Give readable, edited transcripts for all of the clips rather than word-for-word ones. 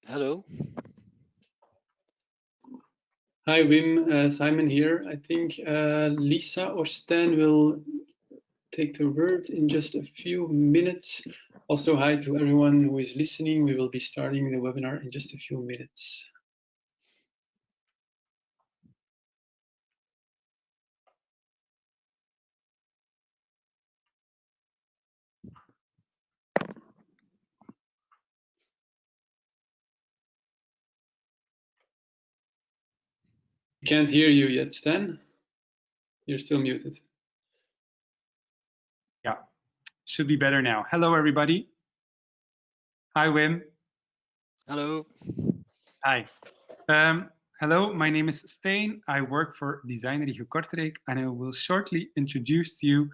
Hello. Hi, Wim. Simon here. I think Lisa or Stan will take the word in just a few minutes. Also, hi to everyone who is listening. We will be starting the webinar in just a few minutes. Can't hear you yet, Stan. You're still muted. Yeah, should be better now. Hello, everybody. Hi, Wim. Hello. Hi. Hello, my name is Stijn. I work for Designregio Kortrijk, and I will shortly introduce you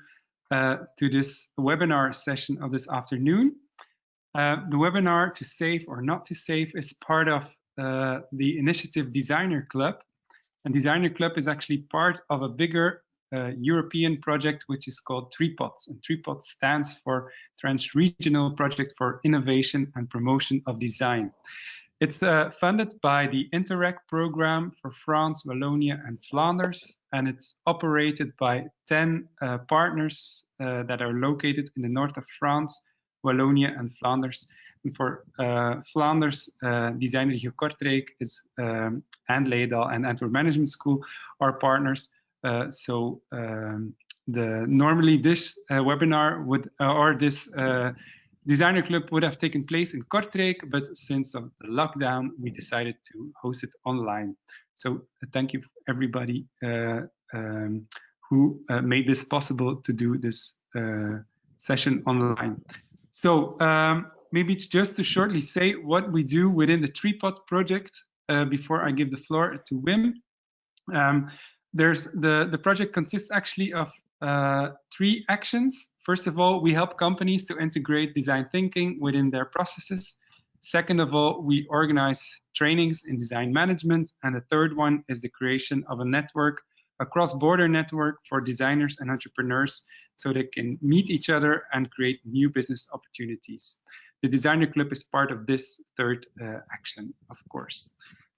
to this webinar session of this afternoon. The webinar To Save or Not to Save is part of the initiative Designer Club. And Designer Club is actually part of a bigger European project, which is called TRIPOD. And TRIPOD stands for Trans-Regional Project for Innovation and Promotion of Design. It's funded by the Interreg program for France, Wallonia, and Flanders, and it's operated by 10 partners that are located in the north of France, Wallonia, and Flanders. And for Flanders, Designregio Kortrijk is and Leidal and Antwerp Management School are partners. Normally this webinar would or this Designer Club would have taken place in Kortrijk, but since of the lockdown, we decided to host it online. So thank you everybody who made this possible to do this session online. So maybe just to shortly say what we do within the TRIPOD project before I give the floor to Wim. The project consists actually of 3 actions. First of all, we help companies to integrate design thinking within their processes. Second of all, we organize trainings in design management. And the third one is the creation of a network, a cross-border network for designers and entrepreneurs so they can meet each other and create new business opportunities. The Designer Club is part of this third action, of course.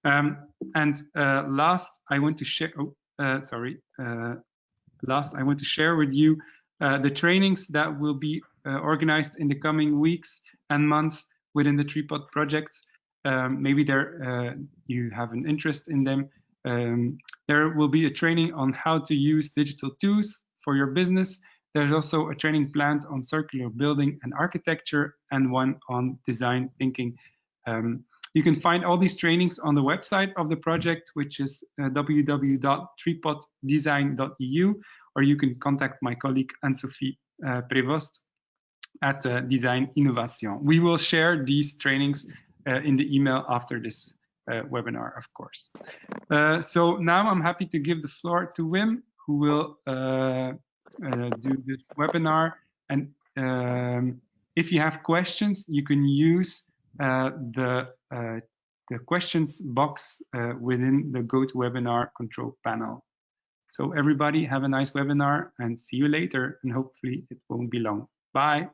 Last, I want to share, last, I want to share with you the trainings that will be organized in the coming weeks and months within the TRIPOD projects. Maybe you have an interest in them. There will be a training on how to use digital tools for your business. There's also a training planned on circular building and architecture and one on design thinking. You can find all these trainings on the website of the project, which is www.tripoddesign.eu, or you can contact my colleague Anne-Sophie Prévost at Design Innovation. We will share these trainings in the email after this webinar, of course. So now I'm happy to give the floor to Wim, who will do this webinar. And if you have questions, you can use the questions box within the GoToWebinar control panel. So everybody have a nice webinar and see you later, and hopefully it won't be long. Bye.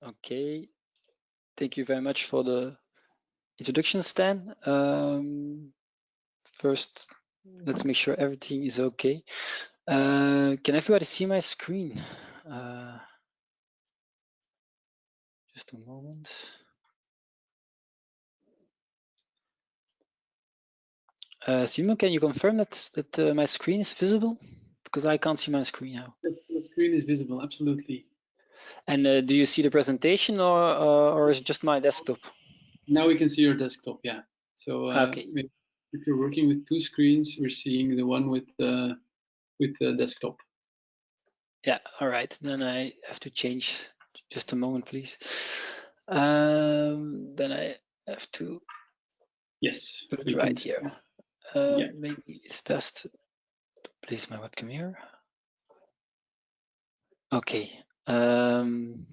Okay. Thank you very much for the introduction, Stan. First, let's make sure everything is okay. Can everybody see my screen? Just a moment. Simon, can you confirm that my screen is visible? Because I can't see my screen now. Yes, the screen is visible, absolutely. And do you see the presentation or is it just my desktop? Now we can see your desktop, yeah. So okay. If you're working with 2 screens, we're seeing the one with the desktop. Yeah, all right. Then I have to change. Just a moment, please. Then I have to put it right here. Maybe it's best to place my webcam here. Okay. I'm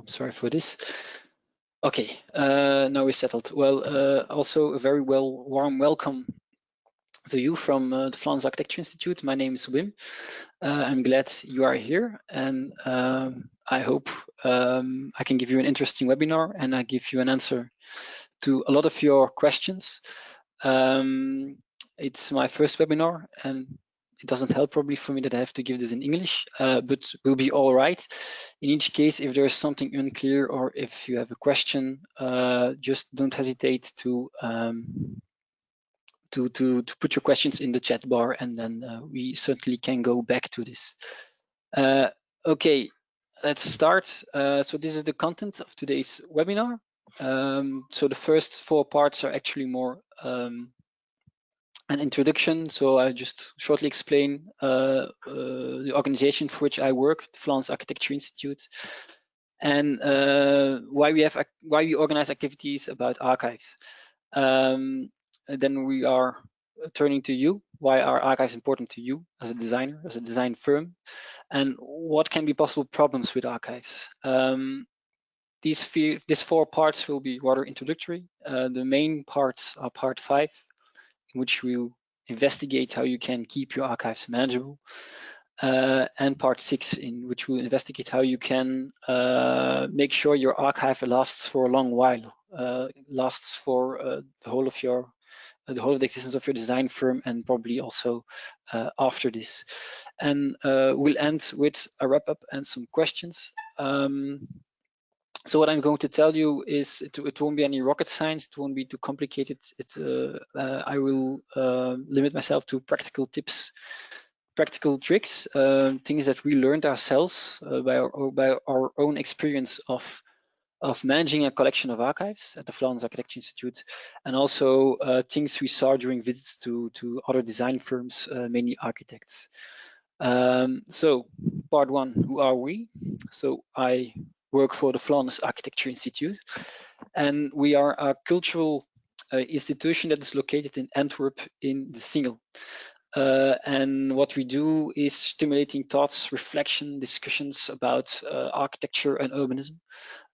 sorry for this. Okay, now we're settled. Well, also a very warm welcome to you from the Flanders Architecture Institute. My name is Wim. I'm glad you are here, and I hope I can give you an interesting webinar and I give you an answer to a lot of your questions. It's my first webinar and it doesn't help probably for me that I have to give this in English, but we'll be all right. In each case, if there's something unclear or if you have a question, just don't hesitate to put your questions in the chat bar, and then we certainly can go back to this. Okay, let's start. So this is the content of today's webinar. So the first 4 parts are actually more an introduction. So I'll just shortly explain the organization for which I work, the Flanders Architecture Institute, and why we organize activities about archives. And then we are turning to you. Why are archives important to you as a designer, as a design firm, and what can be possible problems with archives? These 4 parts will be rather introductory. The main parts are part 5, in which we'll investigate how you can keep your archives manageable, and part 6, in which we'll investigate how you can make sure your archive lasts for a long while, lasts for the whole of the existence of your design firm, and probably also after this. And we'll end with a wrap-up and some questions. So what I'm going to tell you is it won't be any rocket science, it won't be too complicated. I will limit myself to practical tips, practical tricks, things that we learned ourselves by our own experience of managing a collection of archives at the Flanders Architecture Institute, and also things we saw during visits to other design firms, mainly architects. So part 1, who are we? So I work for the Flanders Architecture Institute, and we are a cultural institution that is located in Antwerp in the Singel. And what we do is stimulating thoughts, reflection, discussions about architecture and urbanism,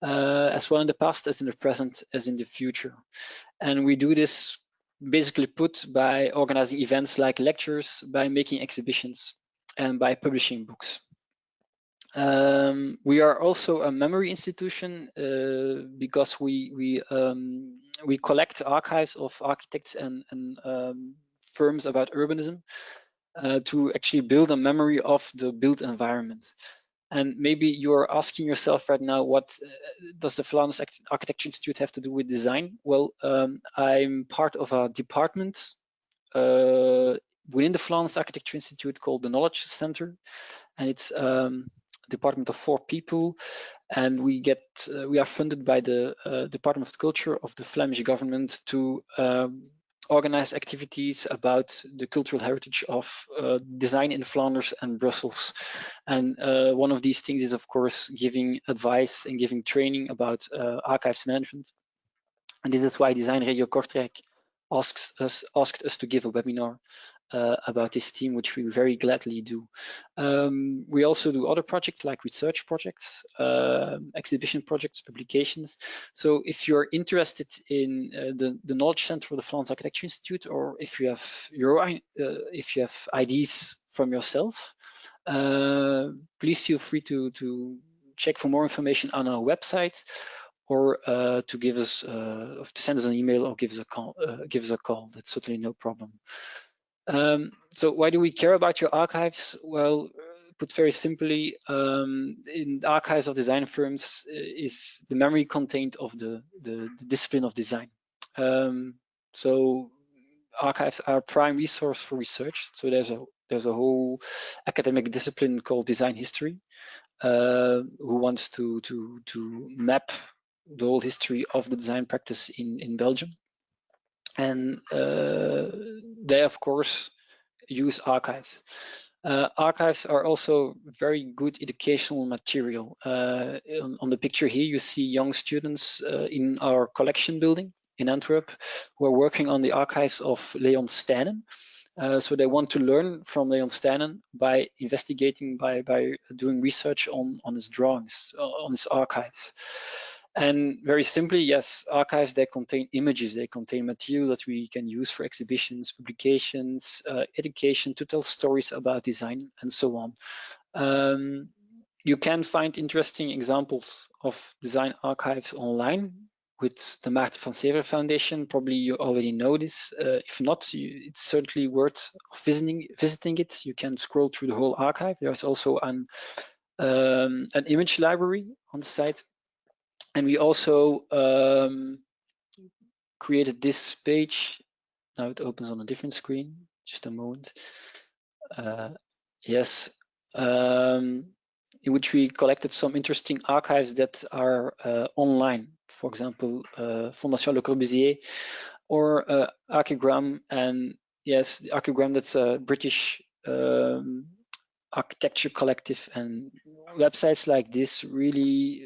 as well in the past as in the present as in the future. And we do this basically by organizing events like lectures, by making exhibitions, and by publishing books. We are also a memory institution because we collect archives of architects and firms about urbanism to actually build a memory of the built environment. And maybe you're asking yourself right now, what does the Flanders Architecture Institute have to do with design? Well, I'm part of a department within the Flanders Architecture Institute called the Knowledge Center, and it's a department of 4 people, and we are funded by the Department of Culture of the Flemish government to organize activities about the cultural heritage of design in Flanders and Brussels. And one of these things is, of course, giving advice and giving training about archives management. And this is why Design Regio Kortrijk asked us to give a webinar about this theme, which we very gladly do. We also do other projects like research projects, exhibition projects, publications. So if you're interested in the Knowledge Center for the Flanders Architecture Institute, or if you have ideas from yourself, please feel free to check for more information on our website, or to give us to send us an email or give us a call. That's certainly no problem. So why do we care about your archives? Well, put very simply, in the archives of design firms is the memory contained of the discipline of design. So archives are a prime resource for research. So there's a whole academic discipline called design history, who wants to map the whole history of the design practice in Belgium. And they, of course, use archives. Archives are also very good educational material. On the picture here, you see young students in our collection building in Antwerp who are working on the archives of Leon Steinen. So they want to learn from Leon Steinen by investigating, by doing research on his drawings, on his archives. And very simply, yes, archives, they contain images, they contain material that we can use for exhibitions, publications, education, to tell stories about design, and so on. You can find interesting examples of design archives online with the Maarten van Severen Foundation. Probably you already know this. If not, it's certainly worth visiting it. You can scroll through the whole archive. There's also an image library on the site. And we also created this page. Now it opens on a different screen. Just a moment. Yes. In which we collected some interesting archives that are online. For example, Fondation Le Corbusier or Archigram. And yes, the Archigram, that's a British architecture collective, and websites like this really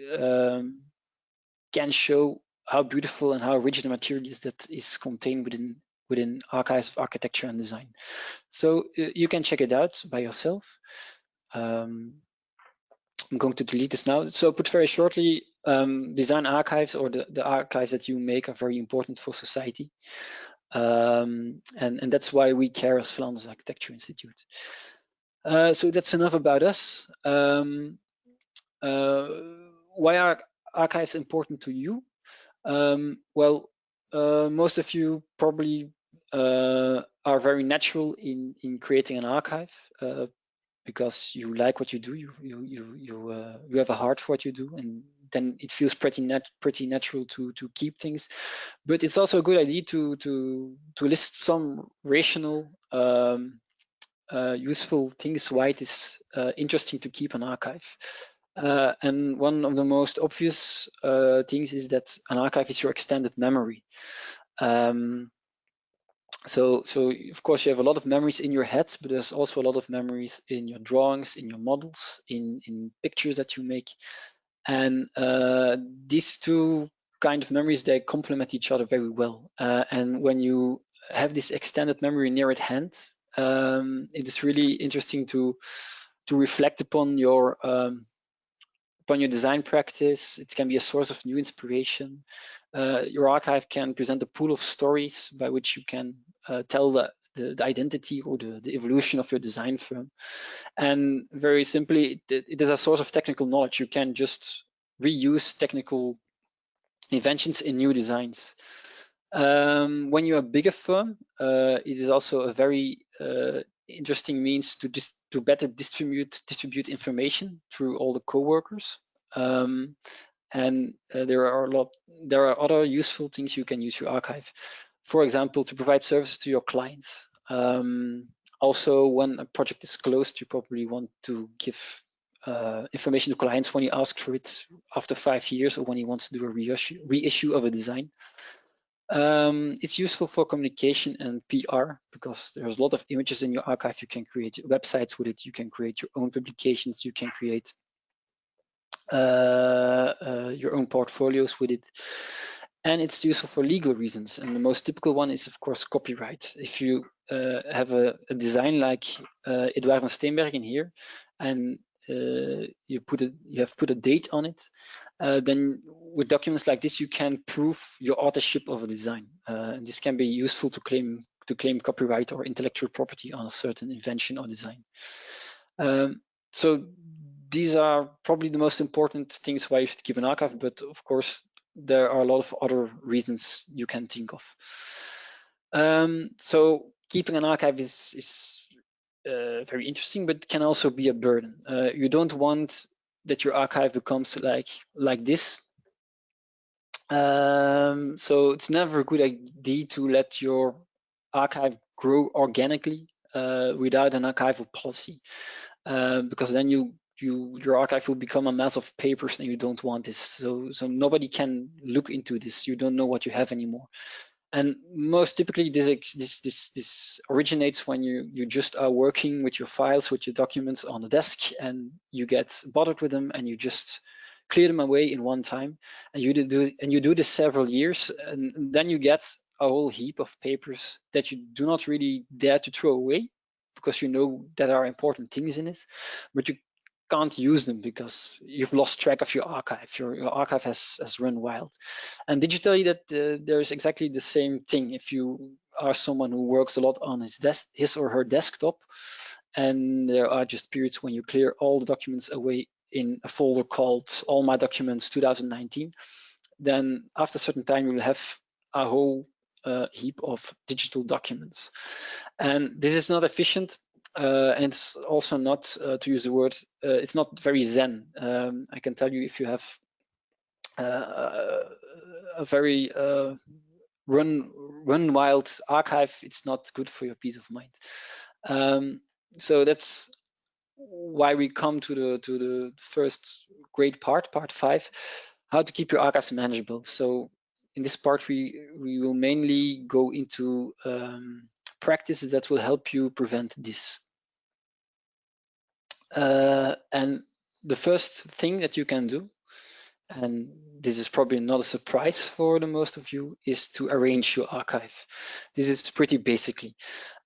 can show how beautiful and how rich the material is that is contained within archives of architecture and design. So you can check it out by yourself. I'm going to delete this now. So put very shortly, design archives, or the archives that you make, are very important for society. And that's why we care as Flanders Architecture Institute. So that's enough about us. Why are archives important to you? Well, most of you probably are very natural in creating an archive because you like what you do. You have a heart for what you do, and then it feels pretty natural to keep things. But it's also a good idea to list some rational, useful things why it is interesting to keep an archive. And one of the most obvious things is that an archive is your extended memory. So of course you have a lot of memories in your head, but there's also a lot of memories in your drawings, in your models, in pictures that you make. And these two kind of memories, they complement each other very well. And when you have this extended memory near at hand, it is really interesting to reflect upon your design practice. It can be a source of new inspiration. Your archive can present a pool of stories by which you can tell the identity or the evolution of your design firm. And very simply, it is a source of technical knowledge. You can just reuse technical inventions in new designs. When you're a bigger firm, it is also a very interesting means to better distribute information through all the co-workers. And there are other useful things you can use your archive. For example, to provide services to your clients. Also, when a project is closed, you probably want to give information to clients when you ask for it after 5 years, or when he wants to do a reissue of a design. It's useful for communication and PR because there's a lot of images in your archive. You can create websites with it. You can create your own publications. You can create your own portfolios with it. And it's useful for legal reasons. And the most typical one is, of course, copyright. If you have a design like Edouard van Steenberg in here, and you have put a date on it, then with documents like this, you can prove your authorship of a design. And this can be useful to claim copyright or intellectual property on a certain invention or design. So these are probably the most important things why you should keep an archive, but of course, there are a lot of other reasons you can think of. So keeping an archive is very interesting, but can also be a burden. You don't want that your archive becomes like this. So it's never a good idea to let your archive grow organically without an archival policy, because then your archive will become a mass of papers, and you don't want this. So nobody can look into this. You don't know what you have anymore. And most typically, this originates when you just are working with your files, with your documents on the desk, and you get bothered with them, and you just clear them away in one time. And you do this several years, and then you get a whole heap of papers that you do not really dare to throw away, because you know there are important things in it, but you can't use them because you've lost track of your archive. Your archive has run wild. And digitally, that there's exactly the same thing. If you are someone who works a lot on his or her desktop, and there are just periods when you clear all the documents away in a folder called All My Documents 2019, then after a certain time you will have a whole heap of digital documents. And this is not efficient, and it's also not, to use the word, it's not very zen. I can tell you, if you have a very run wild archive, it's not good for your peace of mind. So that's why we come to the first great part 5, how to keep your archives manageable. So in this part we will mainly go into practices that will help you prevent this. And the first thing that you can do, and this is probably not a surprise for the most of you, is to arrange your archive. This is pretty basically.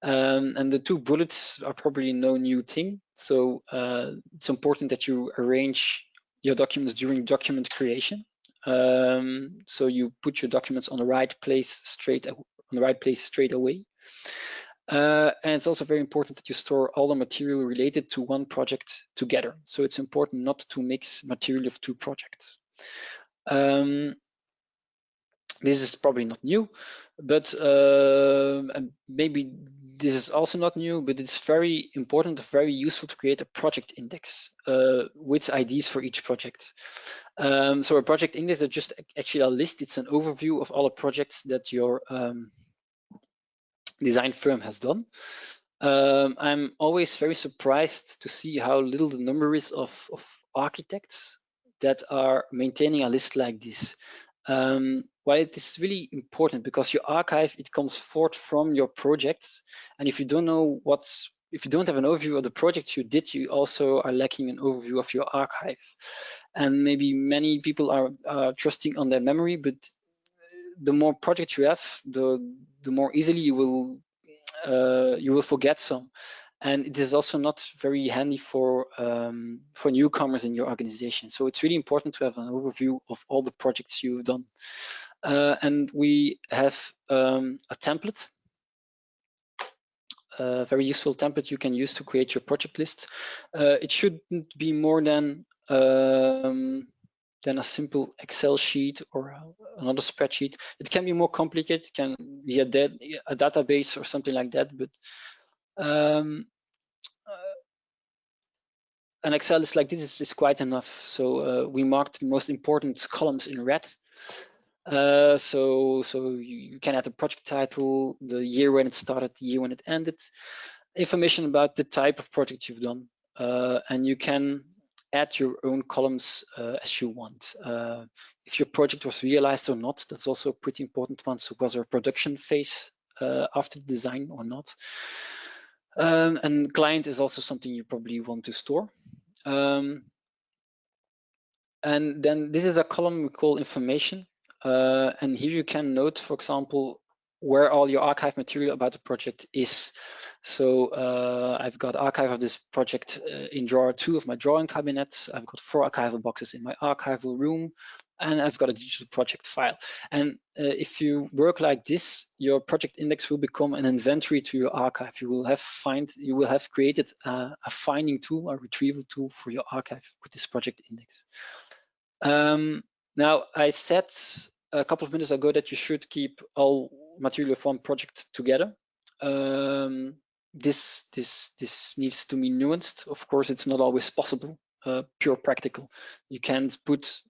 And the 2 bullets are probably no new thing. So it's important that you arrange your documents during document creation. So you put your documents on the right place straight away. And it's also very important that you store all the material related to one project together. So it's important not to mix material of 2 projects. This is probably not new, but maybe this is also not new, but it's very important, very useful to create a project index with IDs for each project. So a project index is just actually a list. It's an overview of all the projects that your design firm has done. I'm always very surprised to see how little the number is of architects that are maintaining a list like this. Well, it is really important, because your archive, it comes forth from your projects, and if you don't know if you don't have an overview of the projects you did, you also are lacking an overview of your archive. And maybe many people are trusting on their memory, but the more projects you have, the more easily you will forget some. And it is also not very handy for newcomers in your organization. So it's really important to have an overview of all the projects you've done. And we have a template, a very useful template you can use to create your project list. It shouldn't be more than a simple Excel sheet or another spreadsheet. It can be more complicated, it can be a database or something like that, but an Excel list like this is quite enough. So we marked the most important columns in red. So you can add the project title, the year when it started, the year when it ended, information about the type of project you've done, and you can add your own columns as you want. If your project was realized or not, that's also a pretty important one. So was there a production phase after the design or not? And client is also something you probably want to store. And then this is a column we call information. And here you can note, for example, where all your archive material about the project is. So I've got archive of this project in drawer 2 of my drawing cabinet. I've got 4 archival boxes in my archival room, and I've got a digital project file. And if you work like this, your project index will become an inventory to your archive. You will have created a finding tool, a retrieval tool for your archive with this project index. Now, I said a couple of minutes ago that you should keep all material of one project together. This needs to be nuanced. Of course, it's not always possible, pure practical. You can't put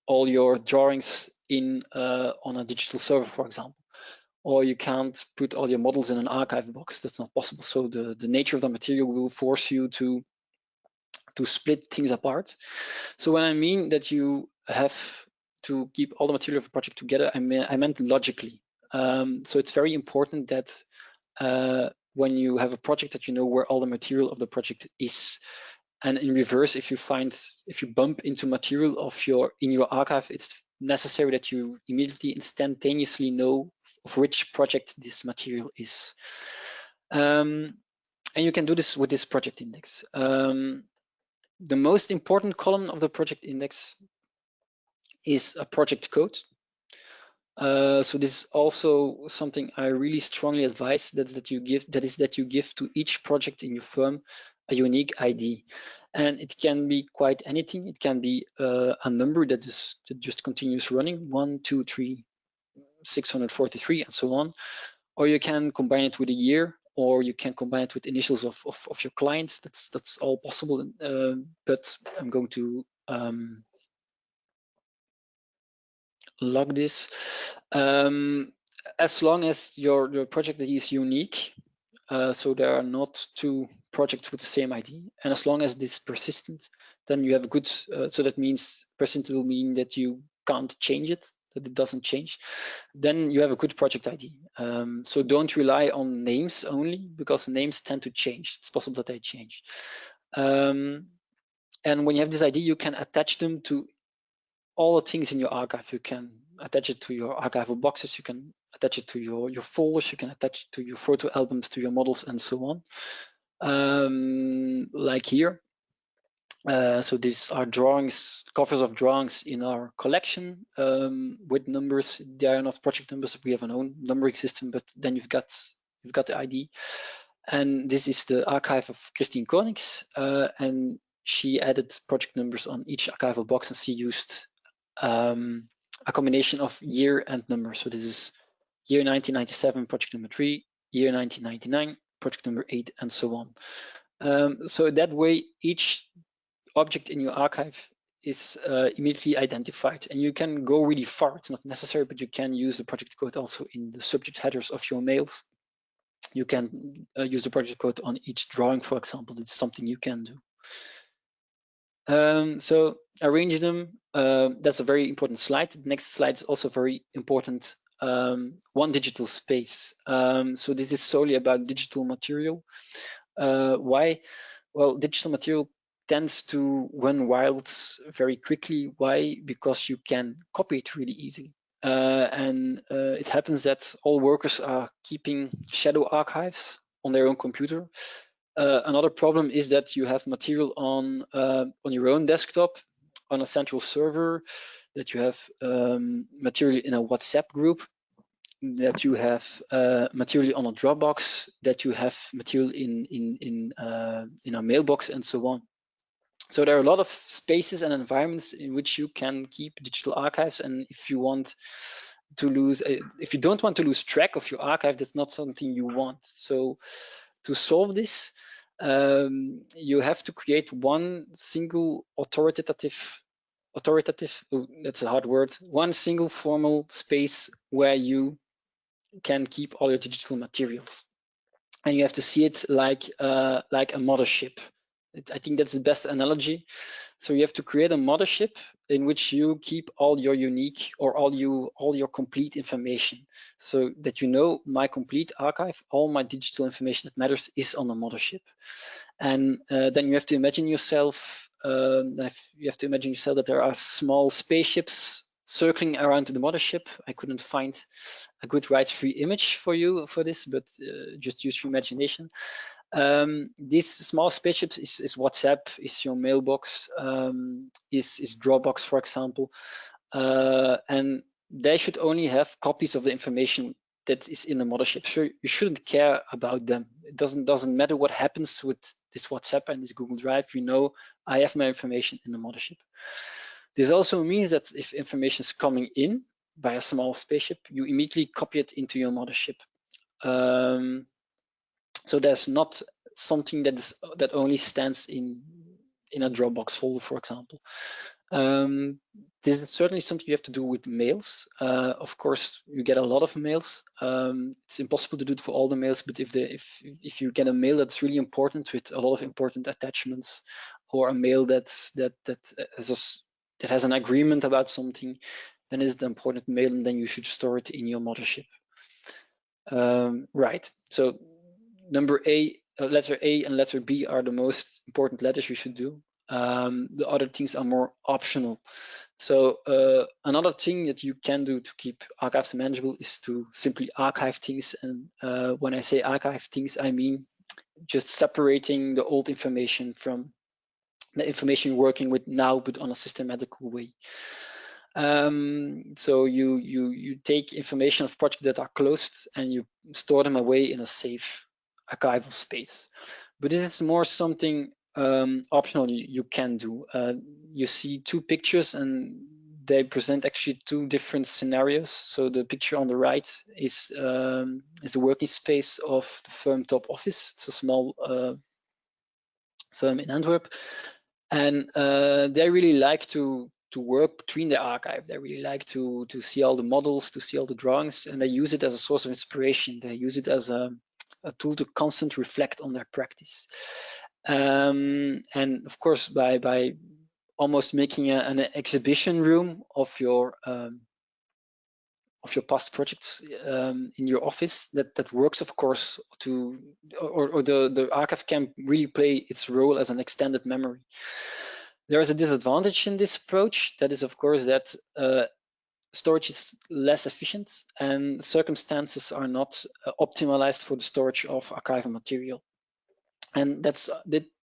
all your drawings in on a digital server, for example, or you can't put all your models in an archive box. That's not possible. So the nature of the material will force you to split things apart. So when I mean that you have to keep all the material of a project together, I meant logically. So it's very important that when you have a project, that you know where all the material of the project is. And in reverse, if you bump into material in your archive, it's necessary that you immediately, instantaneously know of which project this material is. And you can do this with this project index. The most important column of the project index is a project code. So this is also something I really strongly advise, that you give to each project in your firm a unique ID, and it can be quite anything. It can be a number that just continues running, 1, 2, 3, 643, and so on. Or you can combine it with a year, or you can combine it with initials of your clients. That's all possible. But I'm going to log this. As long as your project ID is unique, so there are not two projects with the same ID, and as long as this is persistent, then you have a good. So that means persistent will mean that you can't change it, that it doesn't change. Then you have a good project ID. So don't rely on names only, because names tend to change. It's possible that they change. And when you have this ID, you can attach them to all the things in your archive. You can attach it to your archival boxes, you can attach it to your folders, you can attach it to your photo albums, to your models, and so on. Like here. So these are drawings, covers of drawings in our collection with numbers. They are not project numbers. We have an own numbering system, but then you've got the ID. And this is the archive of Christine Konings, and she added project numbers on each archival box, and she used a combination of year and number. So this is year 1997, project number 3, year 1999, project number 8, and so on. So that way, each object in your archive is immediately identified, and you can go really far. It's not necessary, but you can use the project code also in the subject headers of your mails. You can use the project code on each drawing, for example. It's something you can do. So arrange them. That's a very important slide. The next slide is also very important. One digital space. So this is solely about digital material. Why? Well, digital material tends to run wild very quickly. Why? Because you can copy it really easily. And it happens that all workers are keeping shadow archives on their own computer. Another problem is that you have material on your own desktop, on a central server, that you have material in a WhatsApp group, that you have material on a Dropbox, that you have material in a mailbox, and so on. So there are a lot of spaces and environments in which you can keep digital archives, and if you want to lose, if you don't want to lose track of your archive, that's not something you want. So to solve this, you have to create one single authoritative, oh, that's a hard word, one single formal space where you can keep all your digital materials. And you have to see it like a mothership. I think that's the best analogy. So you have to create a mothership in which you keep all your unique or all your complete information, so that you know my complete archive, all my digital information that matters is on the mothership. And then you have to imagine yourself. You have to imagine yourself that there are small spaceships circling around the mothership. I couldn't find a good rights-free image for you for this, but just use your imagination. These small spaceships is WhatsApp, is your mailbox, is Dropbox, for example, and they should only have copies of the information that is in the mothership. So you shouldn't care about them. It doesn't matter what happens with this WhatsApp and this Google Drive. You know, I have my information in the mothership. This also means that if information is coming in by a small spaceship, you immediately copy it into your mothership. So there's not something that only stands in a Dropbox folder, for example. This is certainly something you have to do with mails. Of course, you get a lot of mails. It's impossible to do it for all the mails, but if you get a mail that's really important with a lot of important attachments, or a mail that has an agreement about something, then it's the important mail, and then you should store it in your mothership. Right. So letter A and letter B are the most important letters you should do. The other things are more optional. So another thing that you can do to keep archives manageable is to simply archive things. And when I say archive things, I mean just separating the old information from the information working with now, but on a systematical way. So you take information of projects that are closed and you store them away in a safe archival space. but this is more something optional you can do. You see two pictures and they present actually two different scenarios. So the picture on the right is the working space of the firm Top Office. It's a small firm in Antwerp, and they really like to work between the archive. They really like to see all the models, to see all the drawings, and they use it as a source of inspiration. They use it as a tool to constantly reflect on their practice. And of course, by almost making an exhibition room of your past projects in your office, that works, of course, or the archive can really play its role as an extended memory. There is a disadvantage in this approach. That is, of course, that storage is less efficient and circumstances are not optimized for the storage of archival material. And that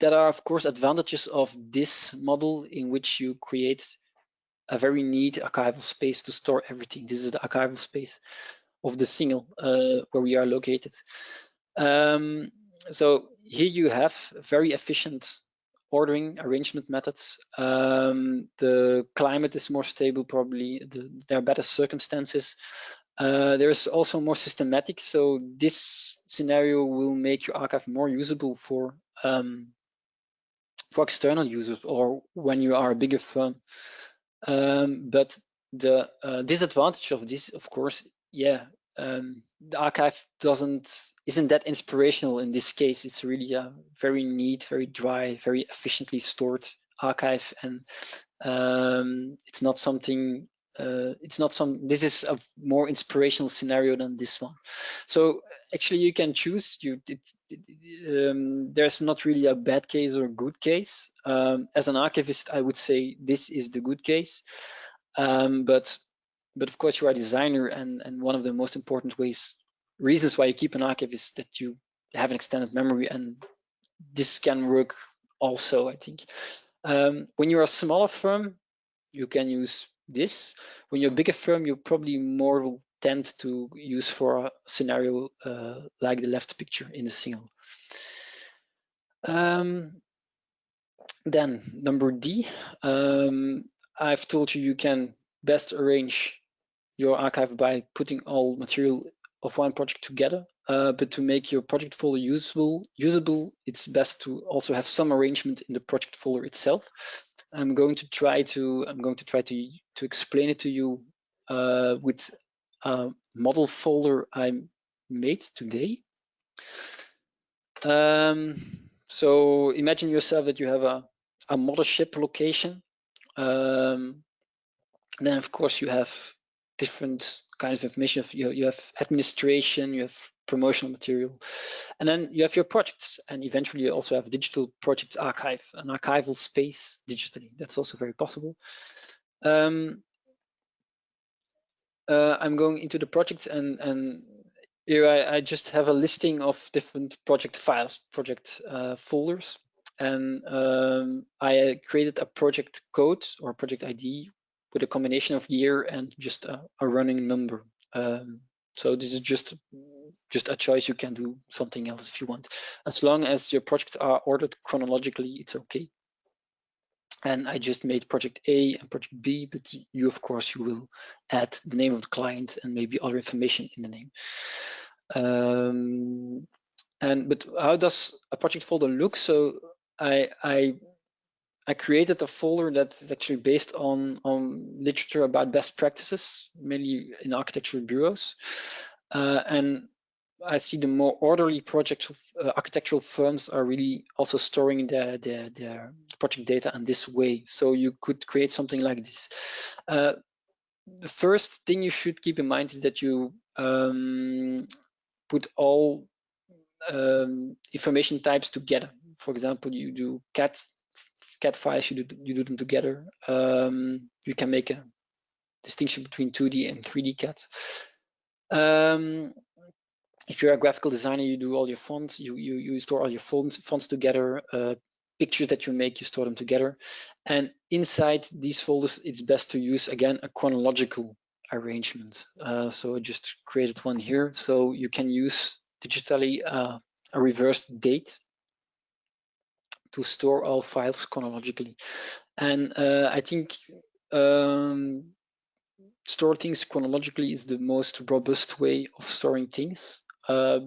are, of course, advantages of this model in which you create a very neat archival space to store everything. This is the archival space of the single where we are located. So here you have very efficient ordering arrangement methods. The climate is more stable, probably. There are better circumstances. There is also more systematic. So this scenario will make your archive more usable for external users or when you are a bigger firm. But the disadvantage of this, of course, the archive isn't that inspirational in this case. It's really a very neat, very dry, very efficiently stored archive, and it's not something. This is a more inspirational scenario than this one. So actually, you can choose. There's not really a bad case or good case. As an archivist, I would say this is the good case. But of course, you are a designer, and one of the most important reasons why you keep an archive is that you have an extended memory, and this can work also, I think. When you're a smaller firm, you can use this. When you're a bigger firm, you probably more will tend to use for a scenario like the left picture in the single. Then number D, I've told you can best arrange your archive by putting all material of one project together. But to make your project folder usable, it's best to also have some arrangement in the project folder itself. I'm going to try to explain it to you with a model folder I made today. So imagine yourself that you have a mothership location. Then of course you have different kinds of information. You have administration, you have promotional material, and then you have your projects, and eventually you also have digital projects archive, an archival space digitally. That's also very possible. I'm going into the projects, and here I just have a listing of different project files, project folders, and I created a project code or project ID with a combination of year and just a running number. So this is just a choice. You can do something else if you want. As long as your projects are ordered chronologically, it's okay. And I just made project A and project B, but you, of course, you will add the name of the client and maybe other information in the name. But how does a project folder look? So I created a folder that is actually based on literature about best practices, mainly in architectural bureaus. And I see the more orderly architectural firms are really also storing their project data in this way. So you could create something like this. The first thing you should keep in mind is that you put all information types together. For example, you do CAD files, you do them together. You can make a distinction between 2D and 3D CAD. If you're a graphical designer, you do all your fonts, you store all your fonts together. Pictures that you make, you store them together. And inside these folders, it's best to use, again, a chronological arrangement. So I just created one here. So you can use digitally a reverse date store all files chronologically. And I think store things chronologically is the most robust way of storing things. It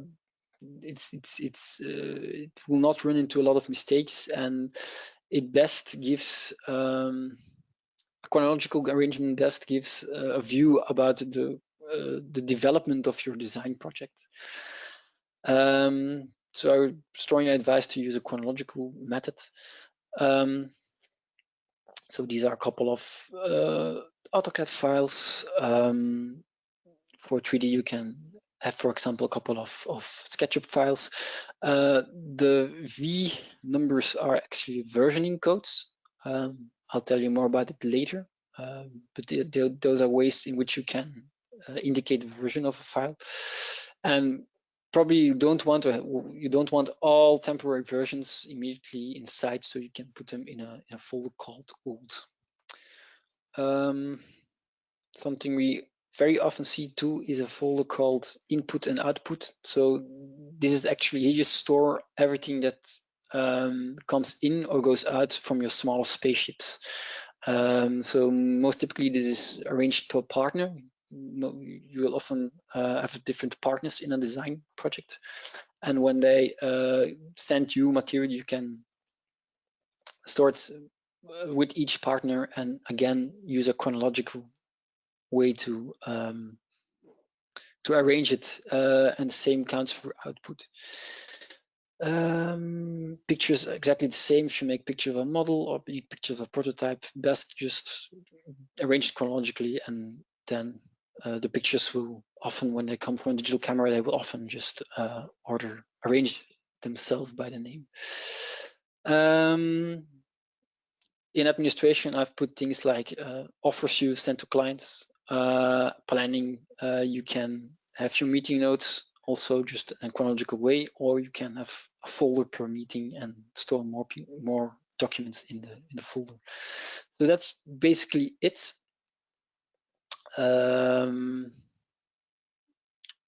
will not run into a lot of mistakes, and it best gives a chronological arrangement best gives a view about the development of your design project. So I would strongly advise to use a chronological method. So these are a couple of AutoCAD files. For 3D, you can have, for example, a couple of SketchUp files. The V numbers are actually versioning codes. I'll tell you more about it later. But those are ways in which you can indicate the version of a file. And probably you don't want all temporary versions immediately inside, so you can put them in a folder called old. Something we very often see too is a folder called input and output. So this is actually, you just store everything that comes in or goes out from your smaller spaceships. So most typically this is arranged per partner. You will often have different partners in a design project, and when they send you material, you can store it with each partner, and again use a chronological way to arrange it, and the same counts for output. Pictures exactly the same. If you make picture of a model or picture of a prototype, best just arrange it chronologically, and then the pictures will often, when they come from a digital camera, they will often just arrange themselves by the name. In administration, I've put things like offers you sent to clients, planning. You can have your meeting notes also just in a chronological way, or you can have a folder per meeting and store more documents in the folder. So that's basically it.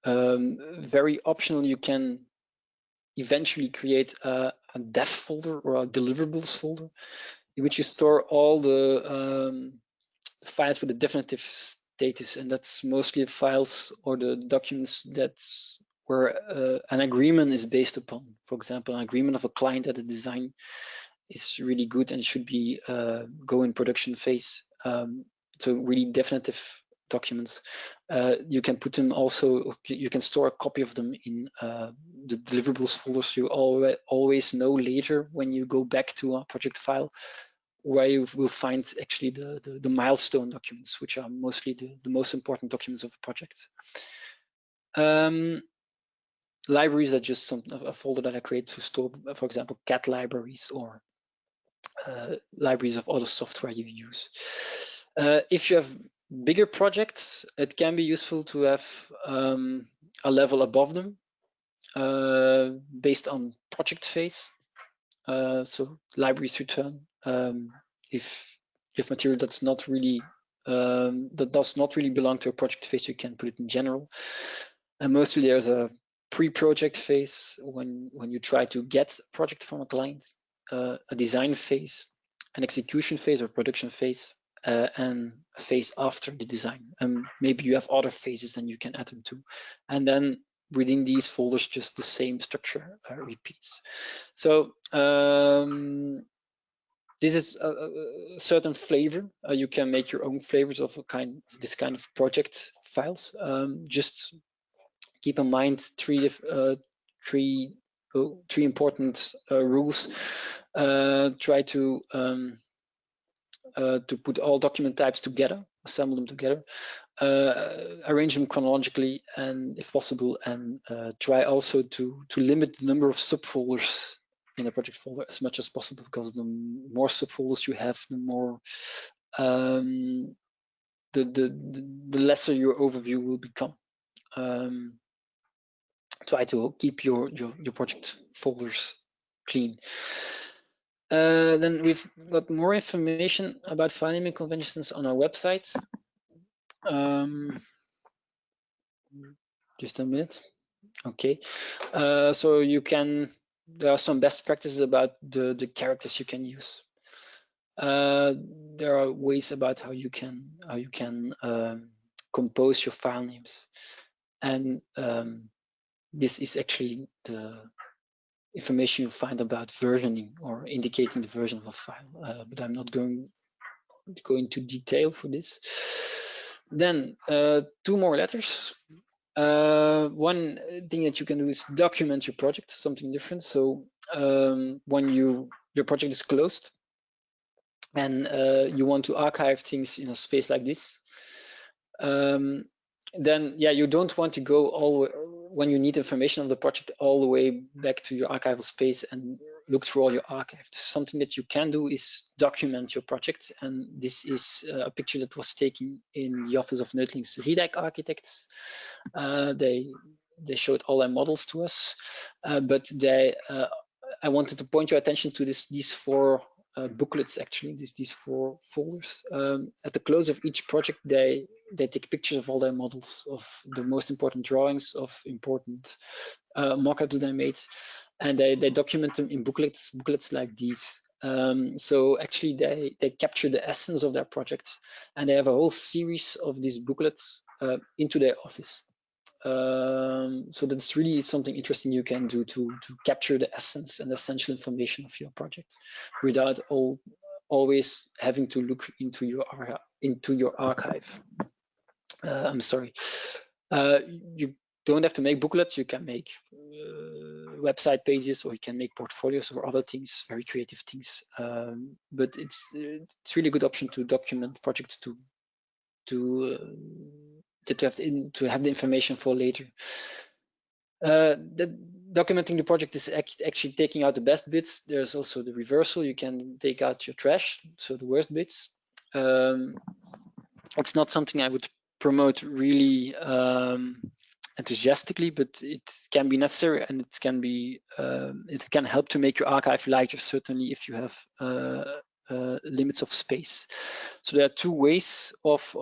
Very optional, you can eventually create a dev folder or a deliverables folder in which you store all the files with a definitive status, and that's mostly files or the documents that's where an agreement is based upon. For example, an agreement of a client that the design is really good and should be go in production phase. So really definitive documents. You can put them also, you can store a copy of them in the deliverables folders. You always know later when you go back to a project file where you will find actually the milestone documents, which are mostly the most important documents of a project. Libraries are just a folder that I create to store, for example, CAD libraries or libraries of other software you use. If you have bigger projects, it can be useful to have a level above them based on project phase. So libraries return. If you have material that's not really that does not really belong to a project phase, you can put it in general. And mostly there's a pre-project phase when you try to get a project from a client, a design phase, an execution phase or production phase, and a phase after the design. And maybe you have other phases, then you can add them to. And then within these folders, just the same structure repeats. So this is a certain flavor. You can make your own flavors of this kind of project files. Just keep in mind three important rules. Try to put all document types together, assemble them together, arrange them chronologically, and if possible, and try also to limit the number of subfolders in a project folder as much as possible, because the more subfolders you have, the more the lesser your overview will become. Try to keep your project folders clean. Then we've got more information about file naming conventions on our website. Just a minute. Okay, so you can there are some best practices about the characters you can use. There are ways about how you can compose your file names, and this is actually the information you find about versioning or indicating the version of a file, but I'm not going into detail for this. Then 2 more letters. One thing that you can do is document your project, something different. So when your project is closed and you want to archive things in a space like this, then yeah, you don't want to go when you need information on the project all the way back to your archival space and look through all your archive. Something that you can do is document your project, and this is a picture that was taken in the office of Neutling's Riedijk architects. They showed all their models to us, but I wanted to point your attention to these 4 booklets, actually, these 4 folders. At the close of each project, they take pictures of all their models, of the most important drawings, of important mockups they made, and they document them in booklets like these. So actually they capture the essence of their project, and they have a whole series of these booklets into their office. So that's really something interesting you can do to capture the essence and essential information of your project without always having to look into your archive. I'm sorry. You don't have to make booklets. You can make website pages, or you can make portfolios or other things, very creative things. But it's really a good option to document projects to have the information for later. Documenting the project is actually taking out the best bits. There's also the reversal. You can take out your trash, so the worst bits. It's not something I would promote really enthusiastically, but it can be necessary, and it can help to make your archive lighter, certainly if you have limits of space. So there are 2 ways of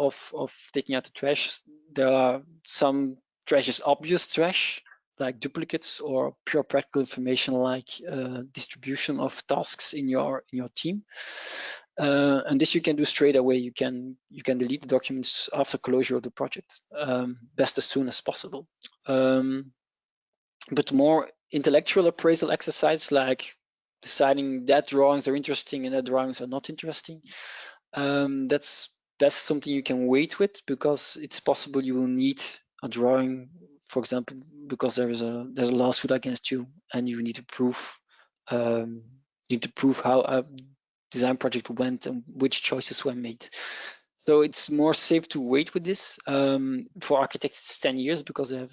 taking out the trash. There are some trash is obvious trash, like duplicates or pure practical information, like distribution of tasks in your team. And this you can do straight away. You can delete the documents after closure of the project, best as soon as possible. But more intellectual appraisal exercise, like deciding that drawings are interesting and that drawings are not interesting, that's something you can wait with, because it's possible you will need a drawing, for example, because there's a lawsuit against you, and you need to prove how a design project went and which choices were made. So it's more safe to wait with this. For architects, it's 10 years because they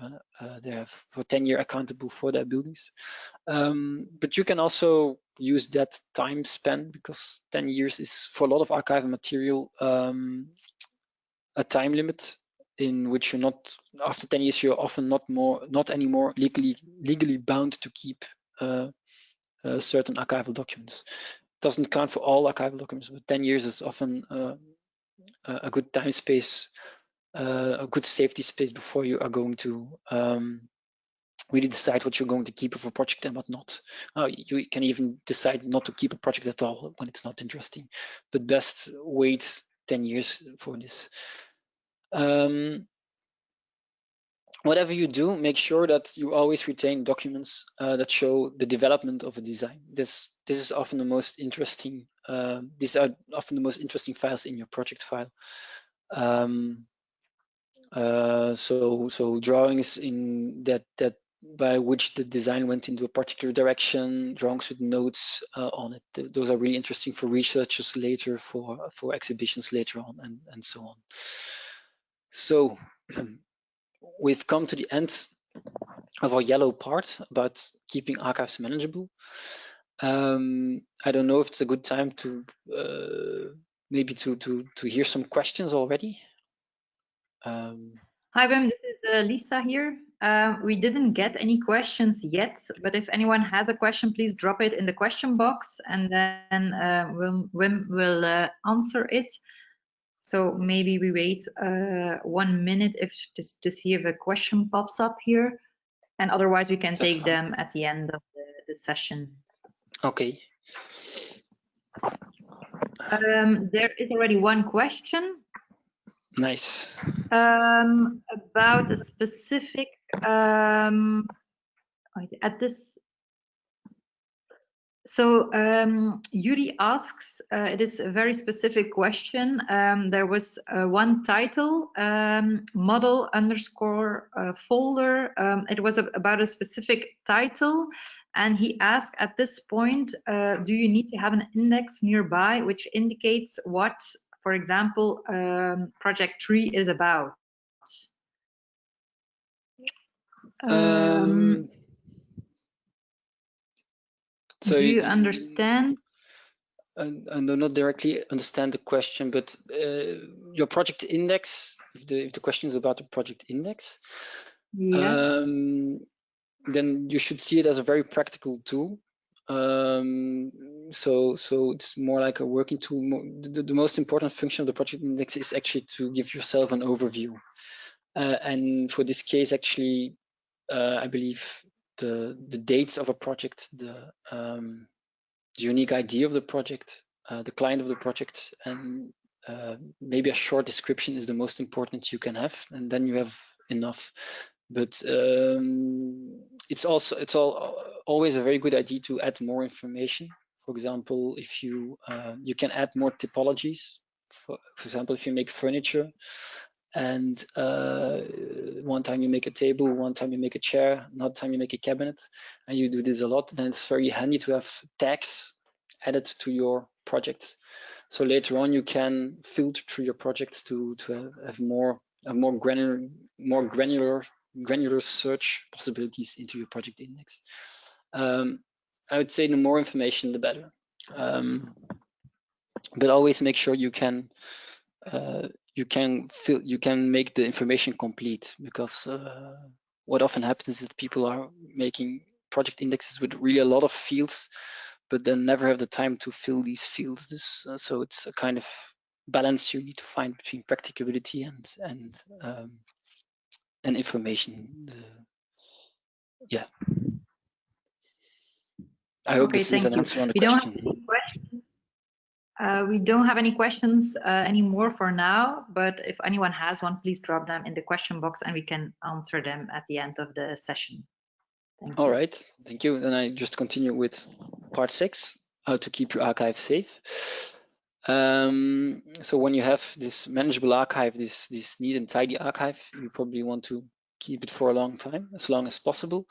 have for 10 years accountable for their buildings. But you can also use that time span, because 10 years is, for a lot of archival material, a time limit in which you're not, after 10 years, you're often not anymore legally bound to keep certain archival documents. It doesn't count for all archival documents, but 10 years is often a good time space, a good safety space before you are going to really decide what you're going to keep of a project and what not. You can even decide not to keep a project at all when it's not interesting, but best wait 10 years for this. Whatever you do, make sure that you always retain documents that show the development of a design. This is often the most interesting. These are often the most interesting files in your project file. So drawings in that by which the design went into a particular direction, drawings with notes on it. Those are really interesting for researchers later, for exhibitions later on, and so on. So we've come to the end of our yellow part about keeping archives manageable. I don't know if it's a good time to maybe to hear some questions already. Hi, Wim, this is Lisa here. We didn't get any questions yet, but if anyone has a question, please drop it in the question box, and then Wim will answer it. So maybe we wait 1 minute to see if a question pops up here, and otherwise we can take them at the end of the session. Okay. There is already one question. Nice. About a specific at this. So Yuri asks, it is a very specific question. There was one title, model underscore folder. It was about a specific title, and he asked at this point, do you need to have an index nearby which indicates what, for example, project 3 is about? So do you understand? I do not directly understand the question, but your project index, if the question is about the project index, yes. Then you should see it as a very practical tool. So it's more like a working tool. The most important function of the project index is actually to give yourself an overview. And for this case, actually, I believe the dates of a project, the unique ID of the project, the client of the project, and maybe a short description is the most important you can have, and then you have enough. But it's always a very good idea to add more information. For example, if you can add more typologies. For example, if you make furniture, and one time you make a table, one time you make a chair, another time you make a cabinet, and you do this a lot, then it's very handy to have tags added to your projects. So later on, you can filter through your projects to have more granular search possibilities into your project index. I would say the more information, the better. But always make sure you can make the information complete, because what often happens is that people are making project indexes with really a lot of fields, but then never have the time to fill these fields. So it's a kind of balance you need to find between practicability and information. Yeah. I hope this is an answer on the question. We don't have any questions anymore for now, but if anyone has one, please drop them in the question box and we can answer them at the end of the session. Thank you. All right, thank you. Then I just continue with part 6, how to keep your archive safe. So when you have this manageable archive, this neat and tidy archive, you probably want to keep it for a long time, as long as possible.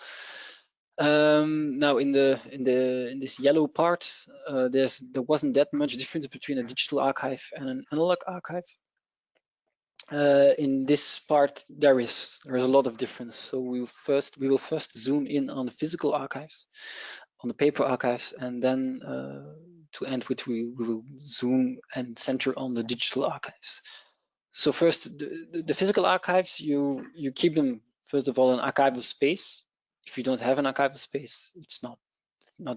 Now in this yellow part, there wasn't that much difference between a digital archive and an analog archive. In this part, there is a lot of difference. So we will first zoom in on the physical archives, on the paper archives, and then to end with we will zoom and center on the digital archives. So first, the physical archives, you keep them first of all in archival space. If you don't have an archival space, it's not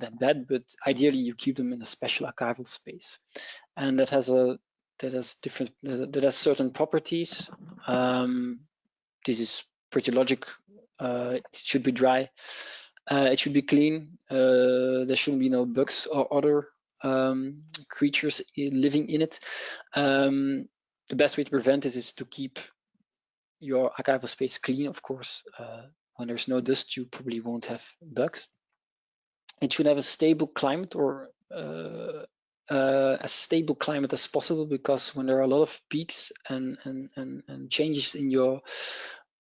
that bad, but ideally you keep them in a special archival space, and that has certain properties. This is pretty logic. It should be dry. It should be clean. There shouldn't be no bugs or other creatures living in it. The best way to prevent this is to keep your archival space clean, of course. When there's no dust, you probably won't have bugs. It should have a stable climate, or as stable climate as possible, because when there are a lot of peaks and changes in your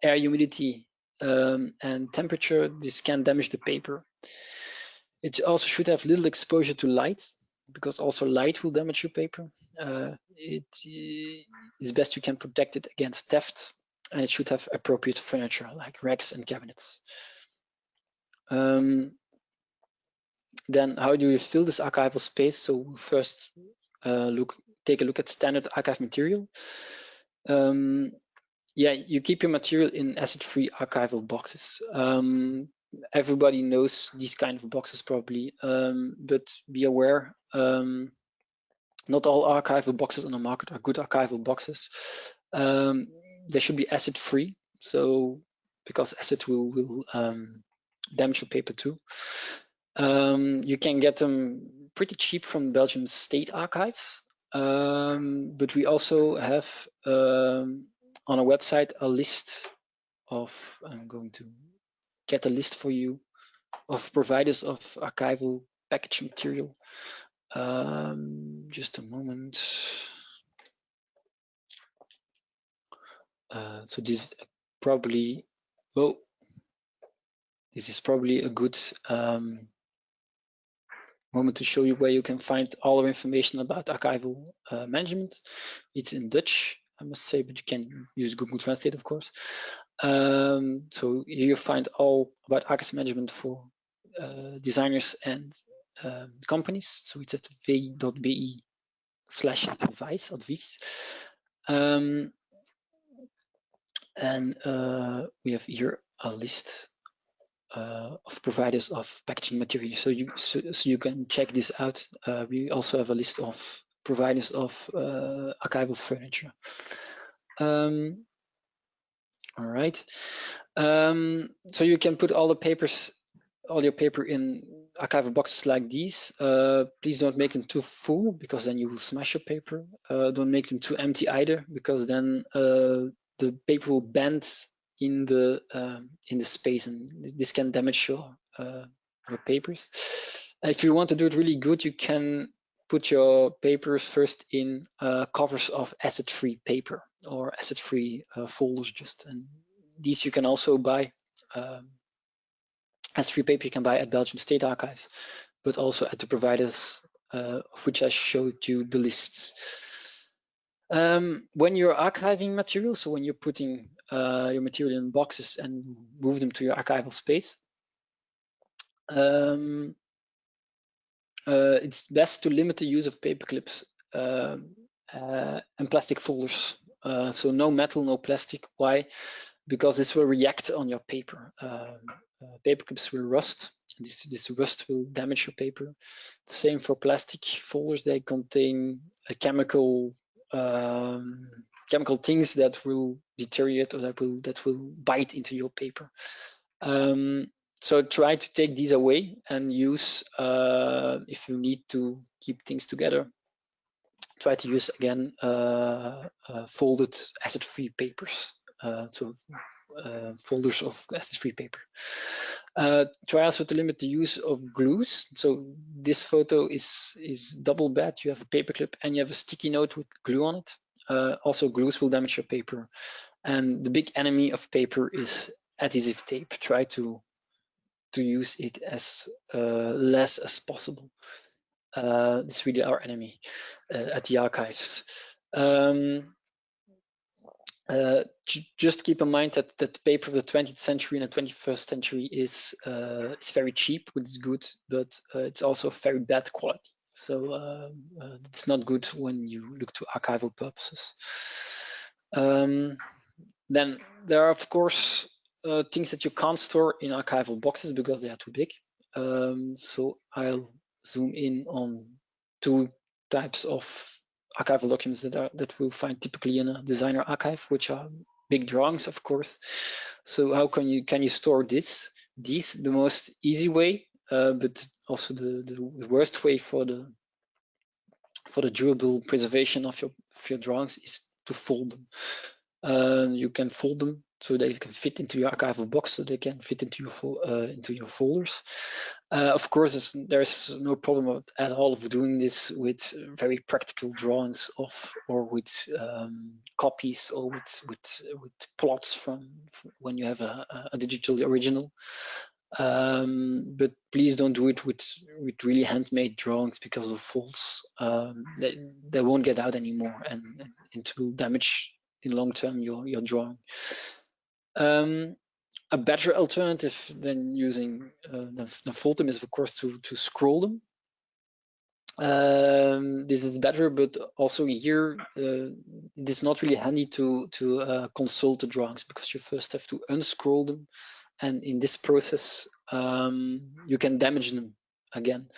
air humidity and temperature, this can damage the paper. It also should have little exposure to light, because also light will damage your paper. It is best you can protect it against theft, and it should have appropriate furniture like racks and cabinets. Then how do you fill this archival space? So first take a look at standard archive material. Yeah, you keep your material in acid-free archival boxes. Everybody knows these kind of boxes probably, but be aware, not all archival boxes on the market are good archival boxes. They should be acid-free, so because acid will damage your paper too. You can get them pretty cheap from Belgium State Archives, but we also have on our website a list of, I'm going to get a list for you, of providers of archival package material. Just a moment. So this probably, oh, this is probably a good moment to show you where you can find all our information about archival management. It's in Dutch, I must say, but you can use Google Translate, of course. So here you find all about archival management for designers and companies. So it's at v.be/advice. And we have here a list of providers of packaging material, so you can check this out. We also have a list of providers of archival furniture. All right, so you can put all the papers, all your paper in archival boxes like these. Please don't make them too full, because then you will smash your paper. Don't make them too empty either, because then the paper will bend in the space, and this can damage your papers. If you want to do it really good, you can put your papers first in covers of acid-free paper or acid-free folders. And these you can also buy. Acid-free paper you can buy at Belgium State Archives, but also at the providers of which I showed you the lists. When you're archiving material, so when you're putting your material in boxes and move them to your archival space, it's best to limit the use of paper clips and plastic folders. So no metal, no plastic. Why? Because this will react on your paper. Paper clips will rust. This rust will damage your paper. Same for plastic folders. They contain a chemical things that will deteriorate, or that will bite into your paper. So try to take these away and use, if you need to keep things together, try to use again folded acid-free papers. Folders of acid-free paper. Try also to limit the use of glues. So this photo is double bad. You have a paperclip and you have a sticky note with glue on it. Also, glues will damage your paper. And the big enemy of paper is adhesive tape. Try to use it as less as possible. It's really our enemy at the archives. Just keep in mind that paper of the 20th century and the 21st century is very cheap, which is good, but it's also very bad quality. So it's not good when you look to archival purposes. Then there are, of course, things that you can't store in archival boxes because they are too big. So I'll zoom in on two types of archival documents that we'll find typically in a designer archive, which are big drawings, of course. So how can you store these? The most easy way, but also the worst way for the durable preservation of your drawings is to fold them. You can fold them so they can fit into your archival box, so they can fit into your folders. Of course, there's no problem at all of doing this with very practical drawings or with copies, or with plots from when you have a digital original. But please don't do it with really handmade drawings, because of folds. They won't get out anymore, and it will damage in long term your drawing. A better alternative than using the fold them is, of course, to scroll them. This is better, but also here it is not really handy to consult the drawings, because you first have to unscroll them, and in this process you can damage them again.